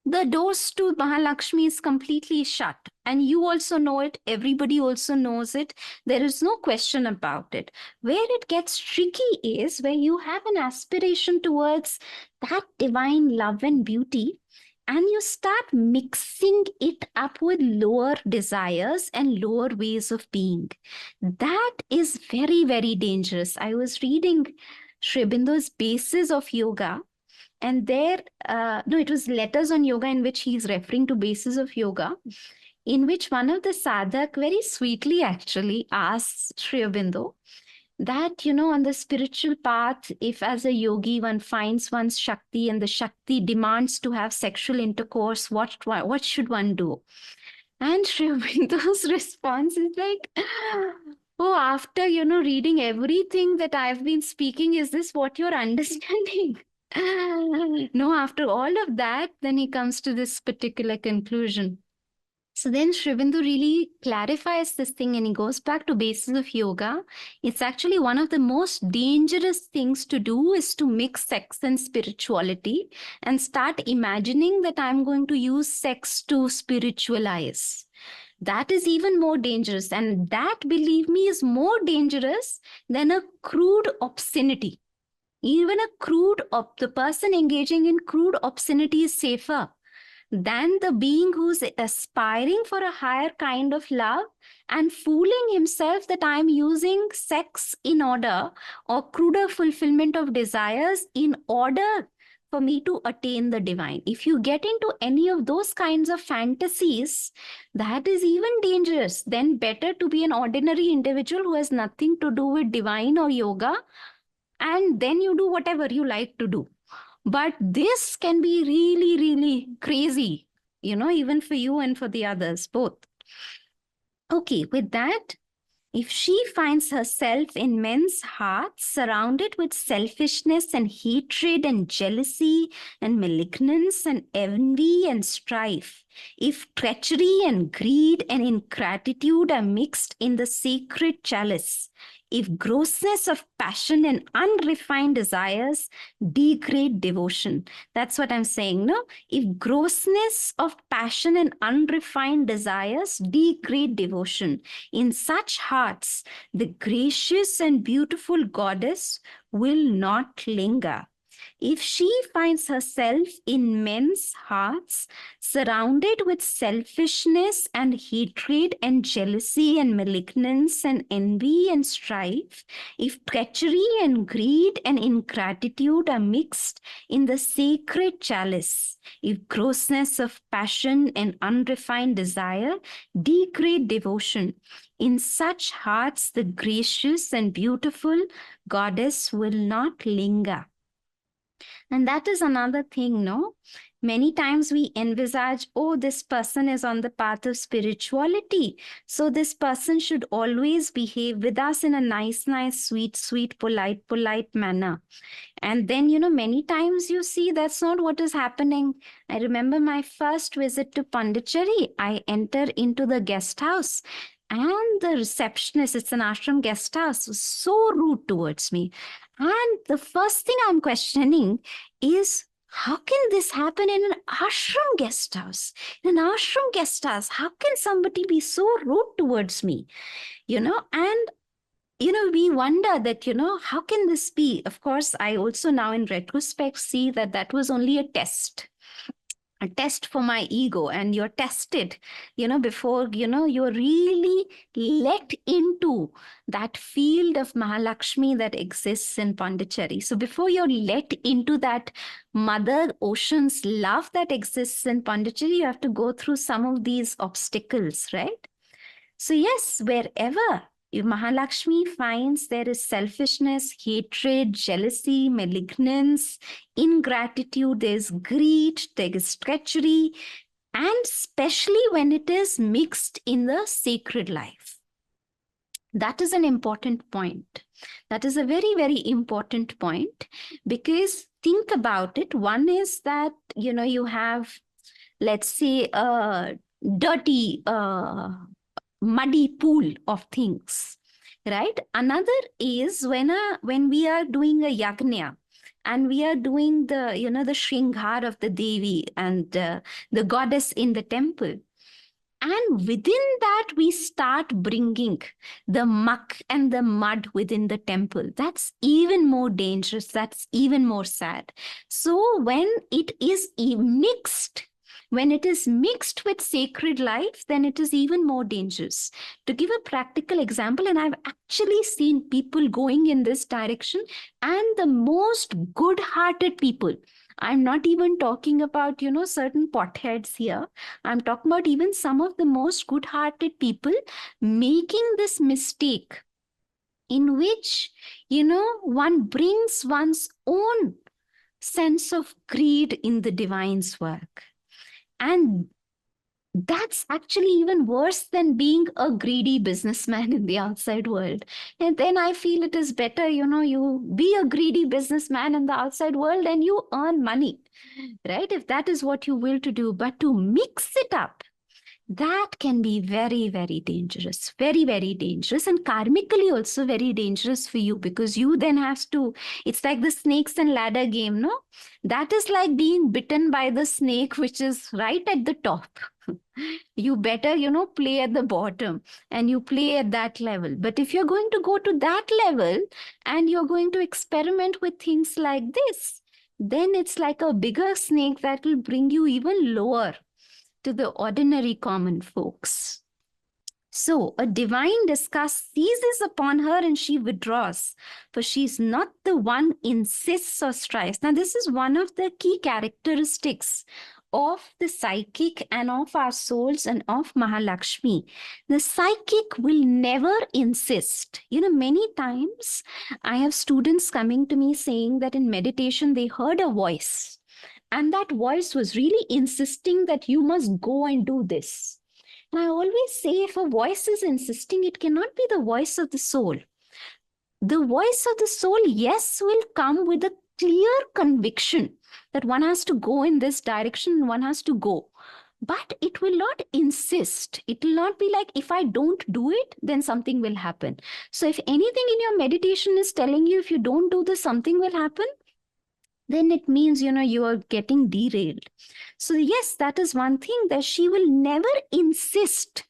the doors to Mahalakshmi is completely shut. And you also know it. Everybody also knows it. There is no question about it. Where it gets tricky is where you have an aspiration towards that divine love and beauty, and you start mixing it up with lower desires and lower ways of being. That is very, very dangerous. I was reading Sri Aurobindo's Basis of Yoga, and there, it was Letters on Yoga, in which he's referring to Basis of Yoga, in which one of the sadhak very sweetly actually asks Sri Aurobindo that, on the spiritual path, if as a yogi one finds one's Shakti and the Shakti demands to have sexual intercourse, what should one do? And Sri Aurobindo's response is like, oh, after, reading everything that I've been speaking, is this what you're understanding? No, after all of that, then he comes to this particular conclusion. So then Sri Aurobindo really clarifies this thing, and he goes back to Basis of Yoga. It's actually one of the most dangerous things to do is to mix sex and spirituality and start imagining that I'm going to use sex to spiritualize. That is even more dangerous. And that, believe me, is more dangerous than a crude obscenity. Even the person engaging in crude obscenity is safer than the being who's aspiring for a higher kind of love and fooling himself that I'm using sex in order, or cruder fulfillment of desires in order for me to attain the divine. If you get into any of those kinds of fantasies, that is even dangerous. Then better to be an ordinary individual who has nothing to do with divine or yoga, and then you do whatever you like to do. But this can be really, really crazy, even for you and for the others, both. Okay, with that, if she finds herself in men's hearts surrounded with selfishness and hatred and jealousy and malignance and envy and strife, if treachery and greed and ingratitude are mixed in the sacred chalice, if grossness of passion and unrefined desires degrade devotion. That's what I'm saying, no? If grossness of passion and unrefined desires degrade devotion, in such hearts, the gracious and beautiful goddess will not linger. If she finds herself in men's hearts surrounded with selfishness and hatred and jealousy and malignance and envy and strife, if treachery and greed and ingratitude are mixed in the sacred chalice, if grossness of passion and unrefined desire degrade devotion, in such hearts the gracious and beautiful goddess will not linger. And that is another thing, no? Many times we envisage, oh, this person is on the path of spirituality, so this person should always behave with us in a nice, sweet, polite manner. And then, many times you see that's not what is happening. I remember my first visit to Pondicherry. I enter into the guest house, and the receptionist, it's an ashram guest house, was so rude towards me. And the first thing I'm questioning is, how can this happen in an ashram guest house? In an ashram guest house, how can somebody be so rude towards me? And we wonder that, how can this be? Of course, I also now in retrospect see that that was only a test for my ego, and you're tested, before, you're really let into that field of Mahalakshmi that exists in Pondicherry. So before you're let into that Mother Ocean's love that exists in Pondicherry, you have to go through some of these obstacles, right? So yes, wherever Mahalakshmi finds there is selfishness, hatred, jealousy, malignance, ingratitude, there's greed, there is treachery, and especially when it is mixed in the sacred life. That is an important point. That is a very, very important point, because think about it. One is that, you have, let's say, a dirty, muddy pool of things, right? Another is when we are doing a yagna, and we are doing the the shringar of the Devi and the goddess in the temple, and within that we start bringing the muck and the mud within the temple. That's even more dangerous. That's even more sad. So when it is mixed, when it is mixed with sacred life, then it is even more dangerous. To give a practical example, and I've actually seen people going in this direction, and the most good-hearted people, I'm not even talking about, certain potheads here. I'm talking about even some of the most good-hearted people making this mistake in which, one brings one's own sense of greed in the divine's work. And that's actually even worse than being a greedy businessman in the outside world. And then I feel it is better, you be a greedy businessman in the outside world and you earn money, right? If that is what you will to do. But to mix it up, that can be very, very dangerous, very, very dangerous, and karmically also very dangerous for you, because you then have to, it's like the snakes and ladder game, no? That is like being bitten by the snake, which is right at the top. You better, play at the bottom, and you play at that level. But if you're going to go to that level and you're going to experiment with things like this, then it's like a bigger snake that will bring you even lower to the ordinary common folks. So a divine disgust seizes upon her and she withdraws, for she's not the one insists or strives. Now, this is one of the key characteristics of the psychic and of our souls and of Mahalakshmi. The psychic will never insist. Many times I have students coming to me saying that in meditation they heard a voice, and that voice was really insisting that you must go and do this. And I always say, if a voice is insisting, it cannot be the voice of the soul. The voice of the soul, yes, will come with a clear conviction that one has to go in this direction, one has to go. But it will not insist. It will not be like, if I don't do it, then something will happen. So if anything in your meditation is telling you, if you don't do this, something will happen, then it means, you are getting derailed. So yes, that is one thing, that she will never insist.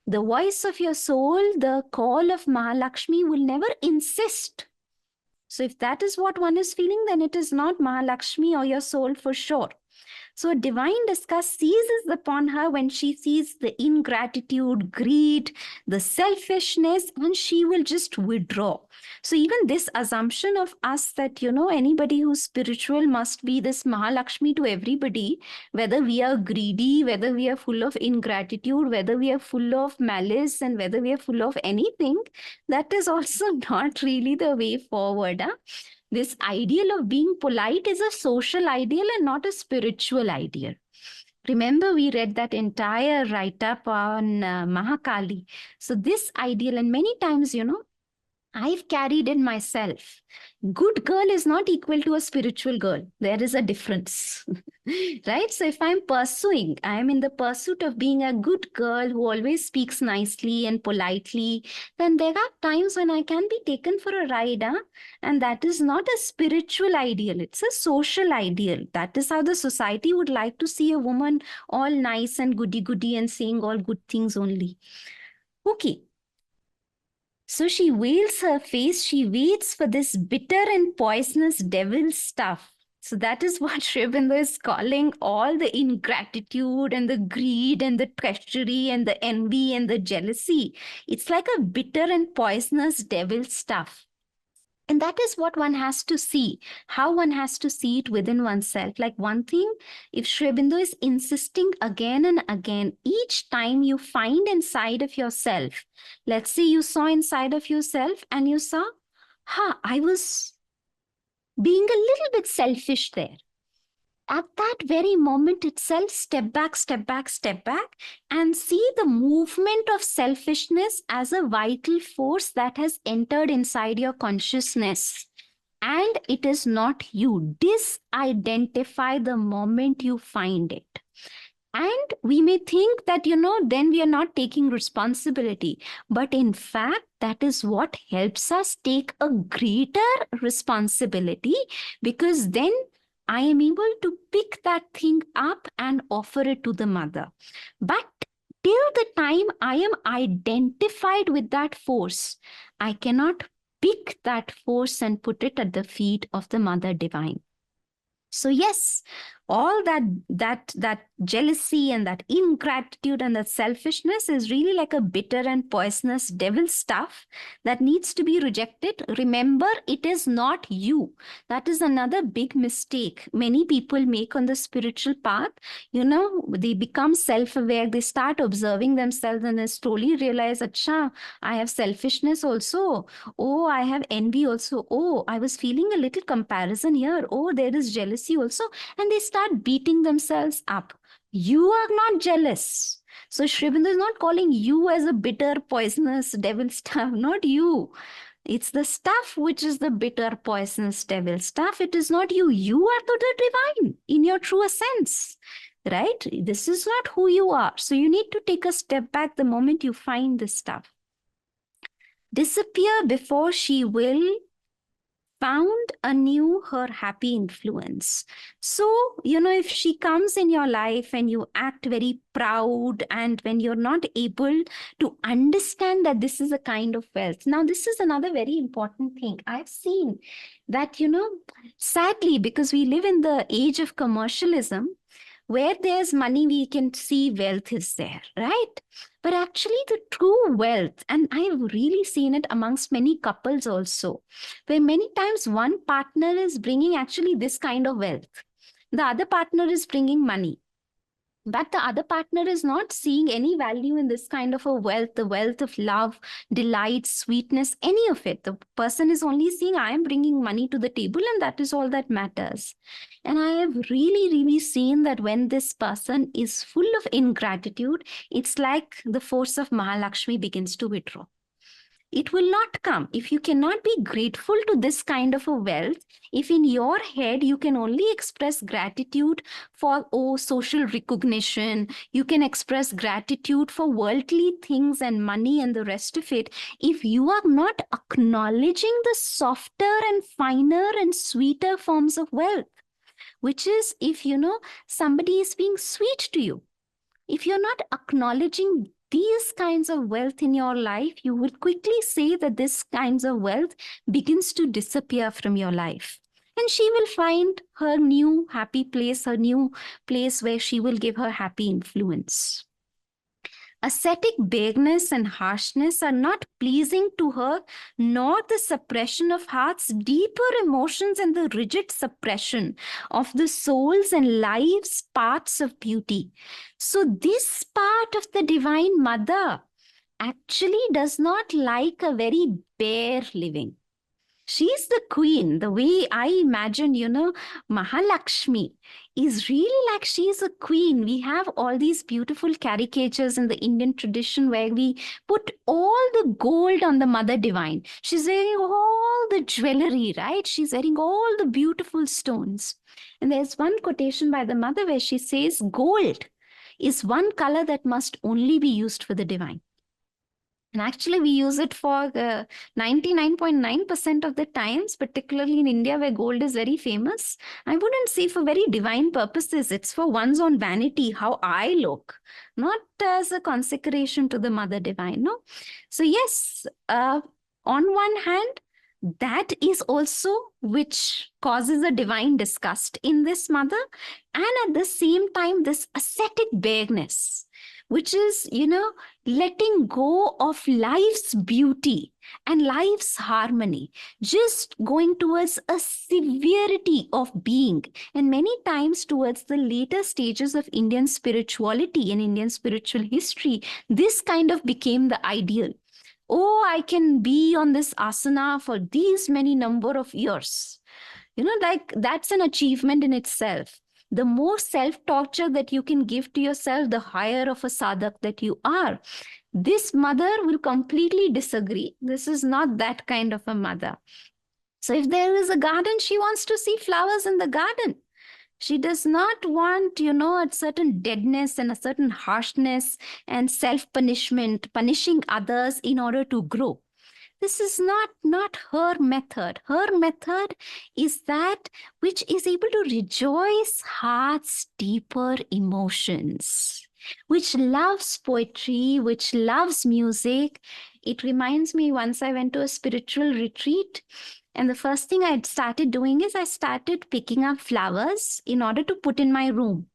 The voice of your soul, the call of Mahalakshmi will never insist. So if that is what one is feeling, then it is not Mahalakshmi or your soul for sure. So a divine disgust seizes upon her when she sees the ingratitude, greed, the selfishness, and she will just withdraw. So even this assumption of us that, anybody who's spiritual must be this Mahalakshmi to everybody, whether we are greedy, whether we are full of ingratitude, whether we are full of malice, and whether we are full of anything, that is also not really the way forward. This ideal of being polite is a social ideal and not a spiritual ideal. Remember, we read that entire write-up on Mahakali. So this ideal, and many times, I've carried in myself. Good girl is not equal to a spiritual girl. There is a difference, right? So if I'm in the pursuit of being a good girl who always speaks nicely and politely, then there are times when I can be taken for a ride, huh? And that is not a spiritual ideal. It's a social ideal. That is how the society would like to see a woman all nice and goody-goody and saying all good things only. Okay. So she veils her face, she waits for this bitter and poisonous devil stuff. So that is what Sri Aurobindo is calling all the ingratitude and the greed and the treachery and the envy and the jealousy. It's like a bitter and poisonous devil stuff. And that is what one has to see, how one has to see it within oneself. Like one thing, if Sri Aurobindo is insisting again and again, each time you find inside of yourself, let's say you saw inside of yourself and you saw, I was being a little bit selfish there. At that very moment itself, step back, step back, step back, and see the movement of selfishness as a vital force that has entered inside your consciousness. And it is not you. Disidentify the moment you find it. And we may think that, then we are not taking responsibility. But in fact, that is what helps us take a greater responsibility, because then I am able to pick that thing up and offer it to the mother. But till the time I am identified with that force, I cannot pick that force and put it at the feet of the Mother Divine. So yes, all that jealousy and that ingratitude and that selfishness is really like a bitter and poisonous devil stuff that needs to be rejected. Remember, it is not you. That is another big mistake many people make on the spiritual path. They become self-aware, they start observing themselves, and they slowly realize, acha, I have selfishness also. Oh, I have envy also. Oh, I was feeling a little comparison here. Oh, there is jealousy also. And they start beating themselves up. You are not jealous. So Sri Aurobindo is not calling you as a bitter, poisonous devil stuff. Not you. It's the stuff which is the bitter, poisonous devil stuff. It is not you. You are the divine in your true sense. Right? This is not who you are. So you need to take a step back the moment you find this stuff. Disappear before she will found anew her happy influence. So, if she comes in your life and you act very proud, and when you're not able to understand that this is a kind of wealth. Now, this is another very important thing. I've seen that, sadly, because we live in the age of commercialism, where there's money, we can see wealth is there, right? But actually the true wealth, and I've really seen it amongst many couples also, where many times one partner is bringing actually this kind of wealth. The other partner is bringing money. But the other partner is not seeing any value in this kind of a wealth, the wealth of love, delight, sweetness, any of it. The person is only seeing, I am bringing money to the table and that is all that matters. And I have really, really seen that when this person is full of ingratitude, it's like the force of Mahalakshmi begins to withdraw. It will not come. If you cannot be grateful to this kind of a wealth, if in your head you can only express gratitude for, social recognition, you can express gratitude for worldly things and money and the rest of it, if you are not acknowledging the softer and finer and sweeter forms of wealth, which is if, somebody is being sweet to you, if you're not acknowledging these kinds of wealth in your life, you will quickly say that this kinds of wealth begins to disappear from your life. And she will find her new happy place, her new place where she will give her happy influence. Ascetic bareness and harshness are not pleasing to her, nor the suppression of heart's deeper emotions and the rigid suppression of the soul's and life's parts of beauty. So this part of the Divine Mother actually does not like a very bare living. She's the queen. The way I imagine, Mahalakshmi is really like she's a queen. We have all these beautiful caricatures in the Indian tradition where we put all the gold on the Mother Divine. She's wearing all the jewelry, right? She's wearing all the beautiful stones. And there's one quotation by the Mother where she says, gold is one color that must only be used for the divine. And actually, we use it for 99.9% of the times, particularly in India, where gold is very famous. I wouldn't say for very divine purposes. It's for one's own vanity, how I look, not as a consecration to the Mother Divine. No. So, yes, on one hand, that is also which causes a divine disgust in this mother. And at the same time, this ascetic bareness, which is, letting go of life's beauty and life's harmony, just going towards a severity of being. And many times towards the later stages of Indian spirituality and Indian spiritual history, this kind of became the ideal. Oh, I can be on this asana for these many number of years. Like that's an achievement in itself. The more self-torture that you can give to yourself, the higher of a sadhak that you are. This mother will completely disagree. This is not that kind of a mother. So if there is a garden, she wants to see flowers in the garden. She does not want, a certain deadness and a certain harshness and self-punishment, punishing others in order to grow. This is not her method. Her method is that which is able to rejoice heart's deeper emotions, which loves poetry, which loves music. It reminds me, once I went to a spiritual retreat, and the first thing I started doing is I started picking up flowers in order to put in my room.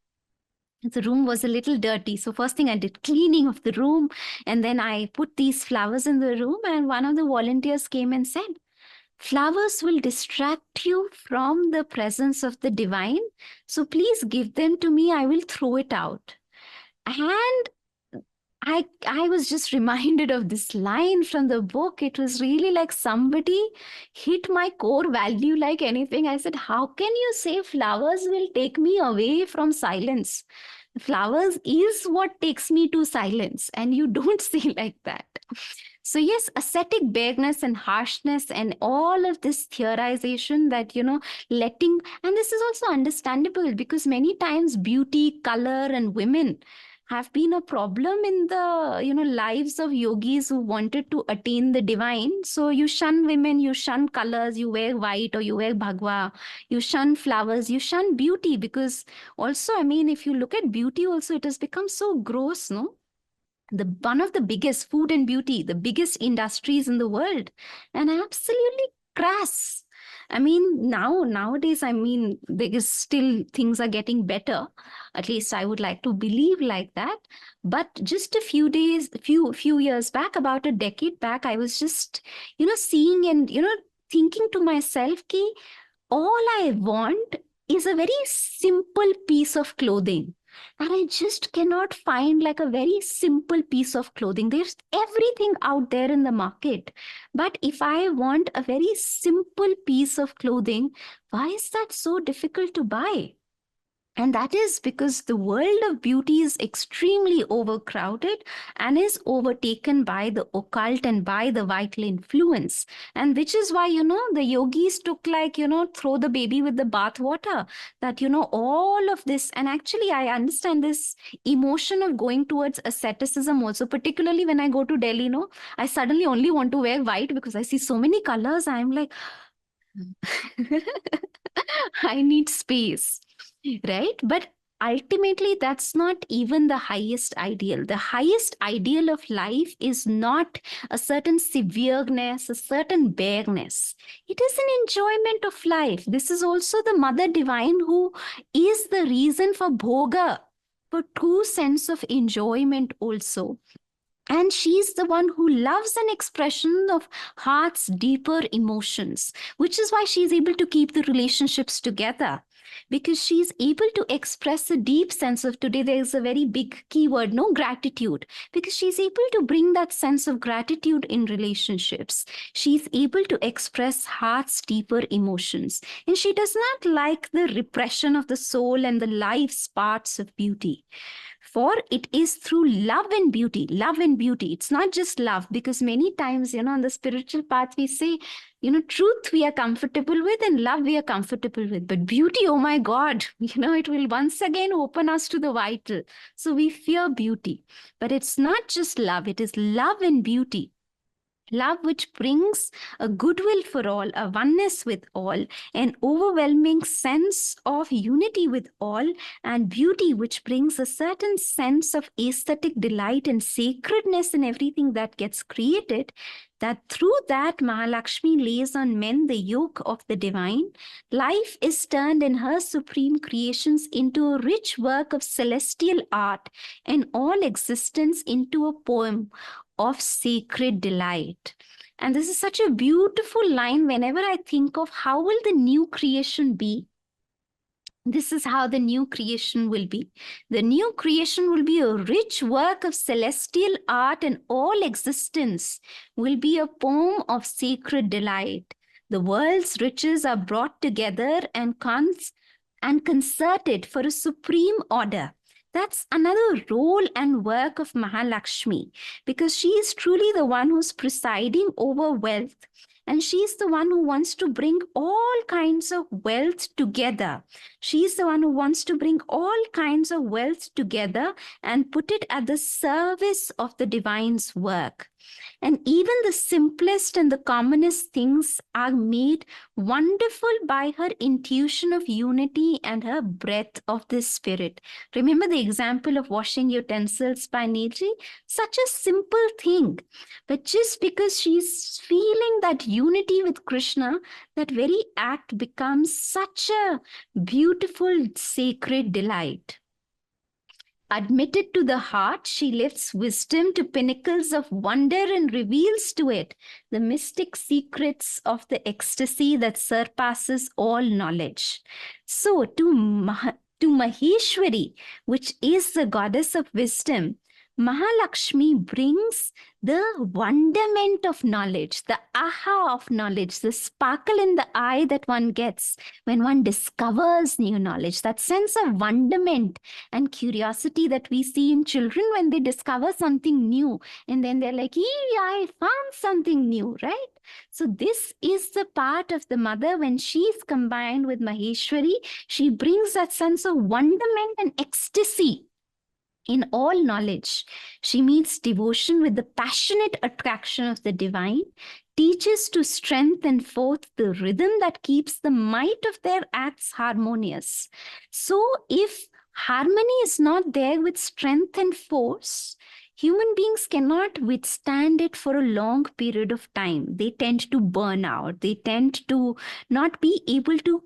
The room was a little dirty. So first thing I did, cleaning of the room. And then I put these flowers in the room. And one of the volunteers came and said, flowers will distract you from the presence of the divine. So please give them to me. I will throw it out. And I was just reminded of this line from the book. It was really like somebody hit my core value like anything. I said, how can you say flowers will take me away from silence? Flowers is what takes me to silence, and you don't say like that. So yes, ascetic bareness and harshness and all of this theorization that, letting, and this is also understandable because many times beauty, color, and women have been a problem in the lives of yogis who wanted to attain the divine. So you shun women, you shun colors, you wear white or you wear bhagwa, you shun flowers, you shun beauty, because also, if you look at beauty also, it has become so gross, no? One of the biggest food and beauty, the biggest industries in the world, and absolutely crass. Nowadays, there is still things are getting better. At least I would like to believe like that. But just a few years back, about a decade back, I was just, seeing and, thinking to myself, ki, all I want is a very simple piece of clothing. And I just cannot find like a very simple piece of clothing. There's everything out there in the market. But if I want a very simple piece of clothing, why is that so difficult to buy? And that is because the world of beauty is extremely overcrowded and is overtaken by the occult and by the vital influence. And which is why, the yogis took throw the baby with the bathwater, that, all of this. And actually, I understand this emotion of going towards asceticism also, particularly when I go to Delhi, I suddenly only want to wear white because I see so many colors. I'm like, I need space. Right? But ultimately, that's not even the highest ideal. The highest ideal of life is not a certain severeness, a certain bareness. It is an enjoyment of life. This is also the Mother Divine who is the reason for bhoga, for true sense of enjoyment also. And she's the one who loves an expression of heart's deeper emotions, which is why she's able to keep the relationships together. because she's able to express a deep sense of, today there's a very big keyword, no, gratitude, because she's able to bring that sense of gratitude in relationships. She's able to express heart's deeper emotions, and she does not like the repression of the soul and the life's parts of beauty. For it is through love and beauty. It's not just love, because many times, on the spiritual path, we say, truth we are comfortable with and love we are comfortable with. But beauty, oh my God, it will once again open us to the vital. So we fear beauty. But it's not just love, it is love and beauty. Love which brings a goodwill for all, a oneness with all, an overwhelming sense of unity with all, and beauty which brings a certain sense of aesthetic delight and sacredness in everything that gets created, that through that Mahalakshmi lays on men the yoke of the divine. Life is turned in her supreme creations into a rich work of celestial art, and all existence into a poem of sacred delight. And this is such a beautiful line. Whenever I think of how will the new creation be, this is how the new creation will be. The new creation will be a rich work of celestial art, and all existence will be a poem of sacred delight. The world's riches are brought together and concerted for a supreme order. That's another role and work of Mahalakshmi, because she is truly the one who's presiding over wealth. And she's the one who wants to bring all kinds of wealth together. She's the one who wants to bring all kinds of wealth together and put it at the service of the divine's work. And even the simplest and the commonest things are made wonderful by her intuition of unity and her breath of the spirit. Remember the example of washing utensils by Neji? Such a simple thing. But just because she's feeling that unity with Krishna, that very act becomes such a beautiful, sacred delight. Admitted to the heart, she lifts wisdom to pinnacles of wonder and reveals to it the mystic secrets of the ecstasy that surpasses all knowledge. So to Maheshwari, which is the goddess of wisdom, Mahalakshmi brings the wonderment of knowledge, the aha of knowledge, the sparkle in the eye that one gets when one discovers new knowledge, that sense of wonderment and curiosity that we see in children when they discover something new. And then they're like, I found something new, right? So this is the part of the mother when she's combined with Maheshwari. She brings that sense of wonderment and ecstasy in all knowledge. She meets devotion with the passionate attraction of the divine, teaches to strengthen forth the rhythm that keeps the might of their acts harmonious. So if harmony is not there with strength and force, human beings cannot withstand it for a long period of time. They tend to burn out. They tend to not be able to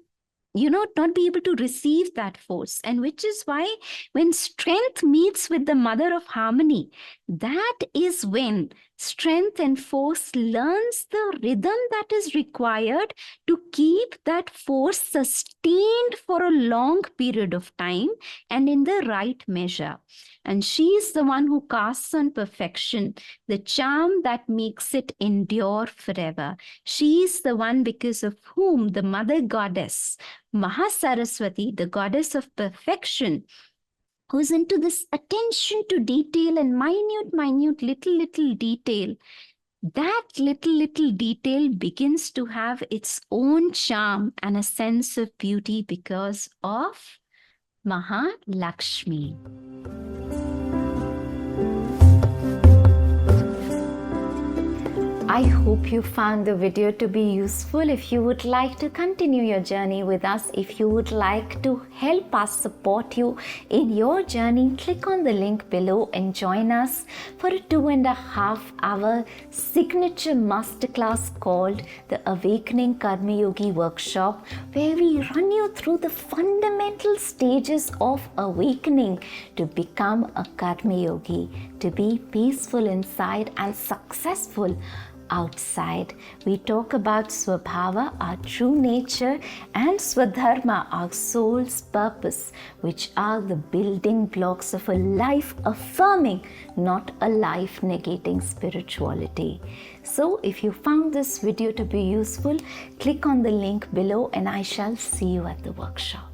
not be able to receive that force. And which is why when strength meets with the mother of harmony, that is when strength and force learns the rhythm that is required to keep that force sustained for a long period of time and in the right measure. And she is the one who casts on perfection the charm that makes it endure forever. She is the one because of whom the mother goddess, Mahasaraswati, the goddess of perfection, who's into this attention to detail and minute, little detail. That little detail begins to have its own charm and a sense of beauty because of Mahalakshmi. I hope you found the video to be useful. If you would like to continue your journey with us, if you would like to help us support you in your journey, click on the link below and join us for a 2.5-hour signature masterclass called the Awakening Karmayogi Workshop, where we run you through the fundamental stages of awakening to become a Karmayogi, to be peaceful inside and successful outside. We talk about Swabhava, our true nature, and Swadharma, our soul's purpose, which are the building blocks of a life affirming, not a life negating spirituality. So if you found this video to be useful, click on the link below and I shall see you at the workshop.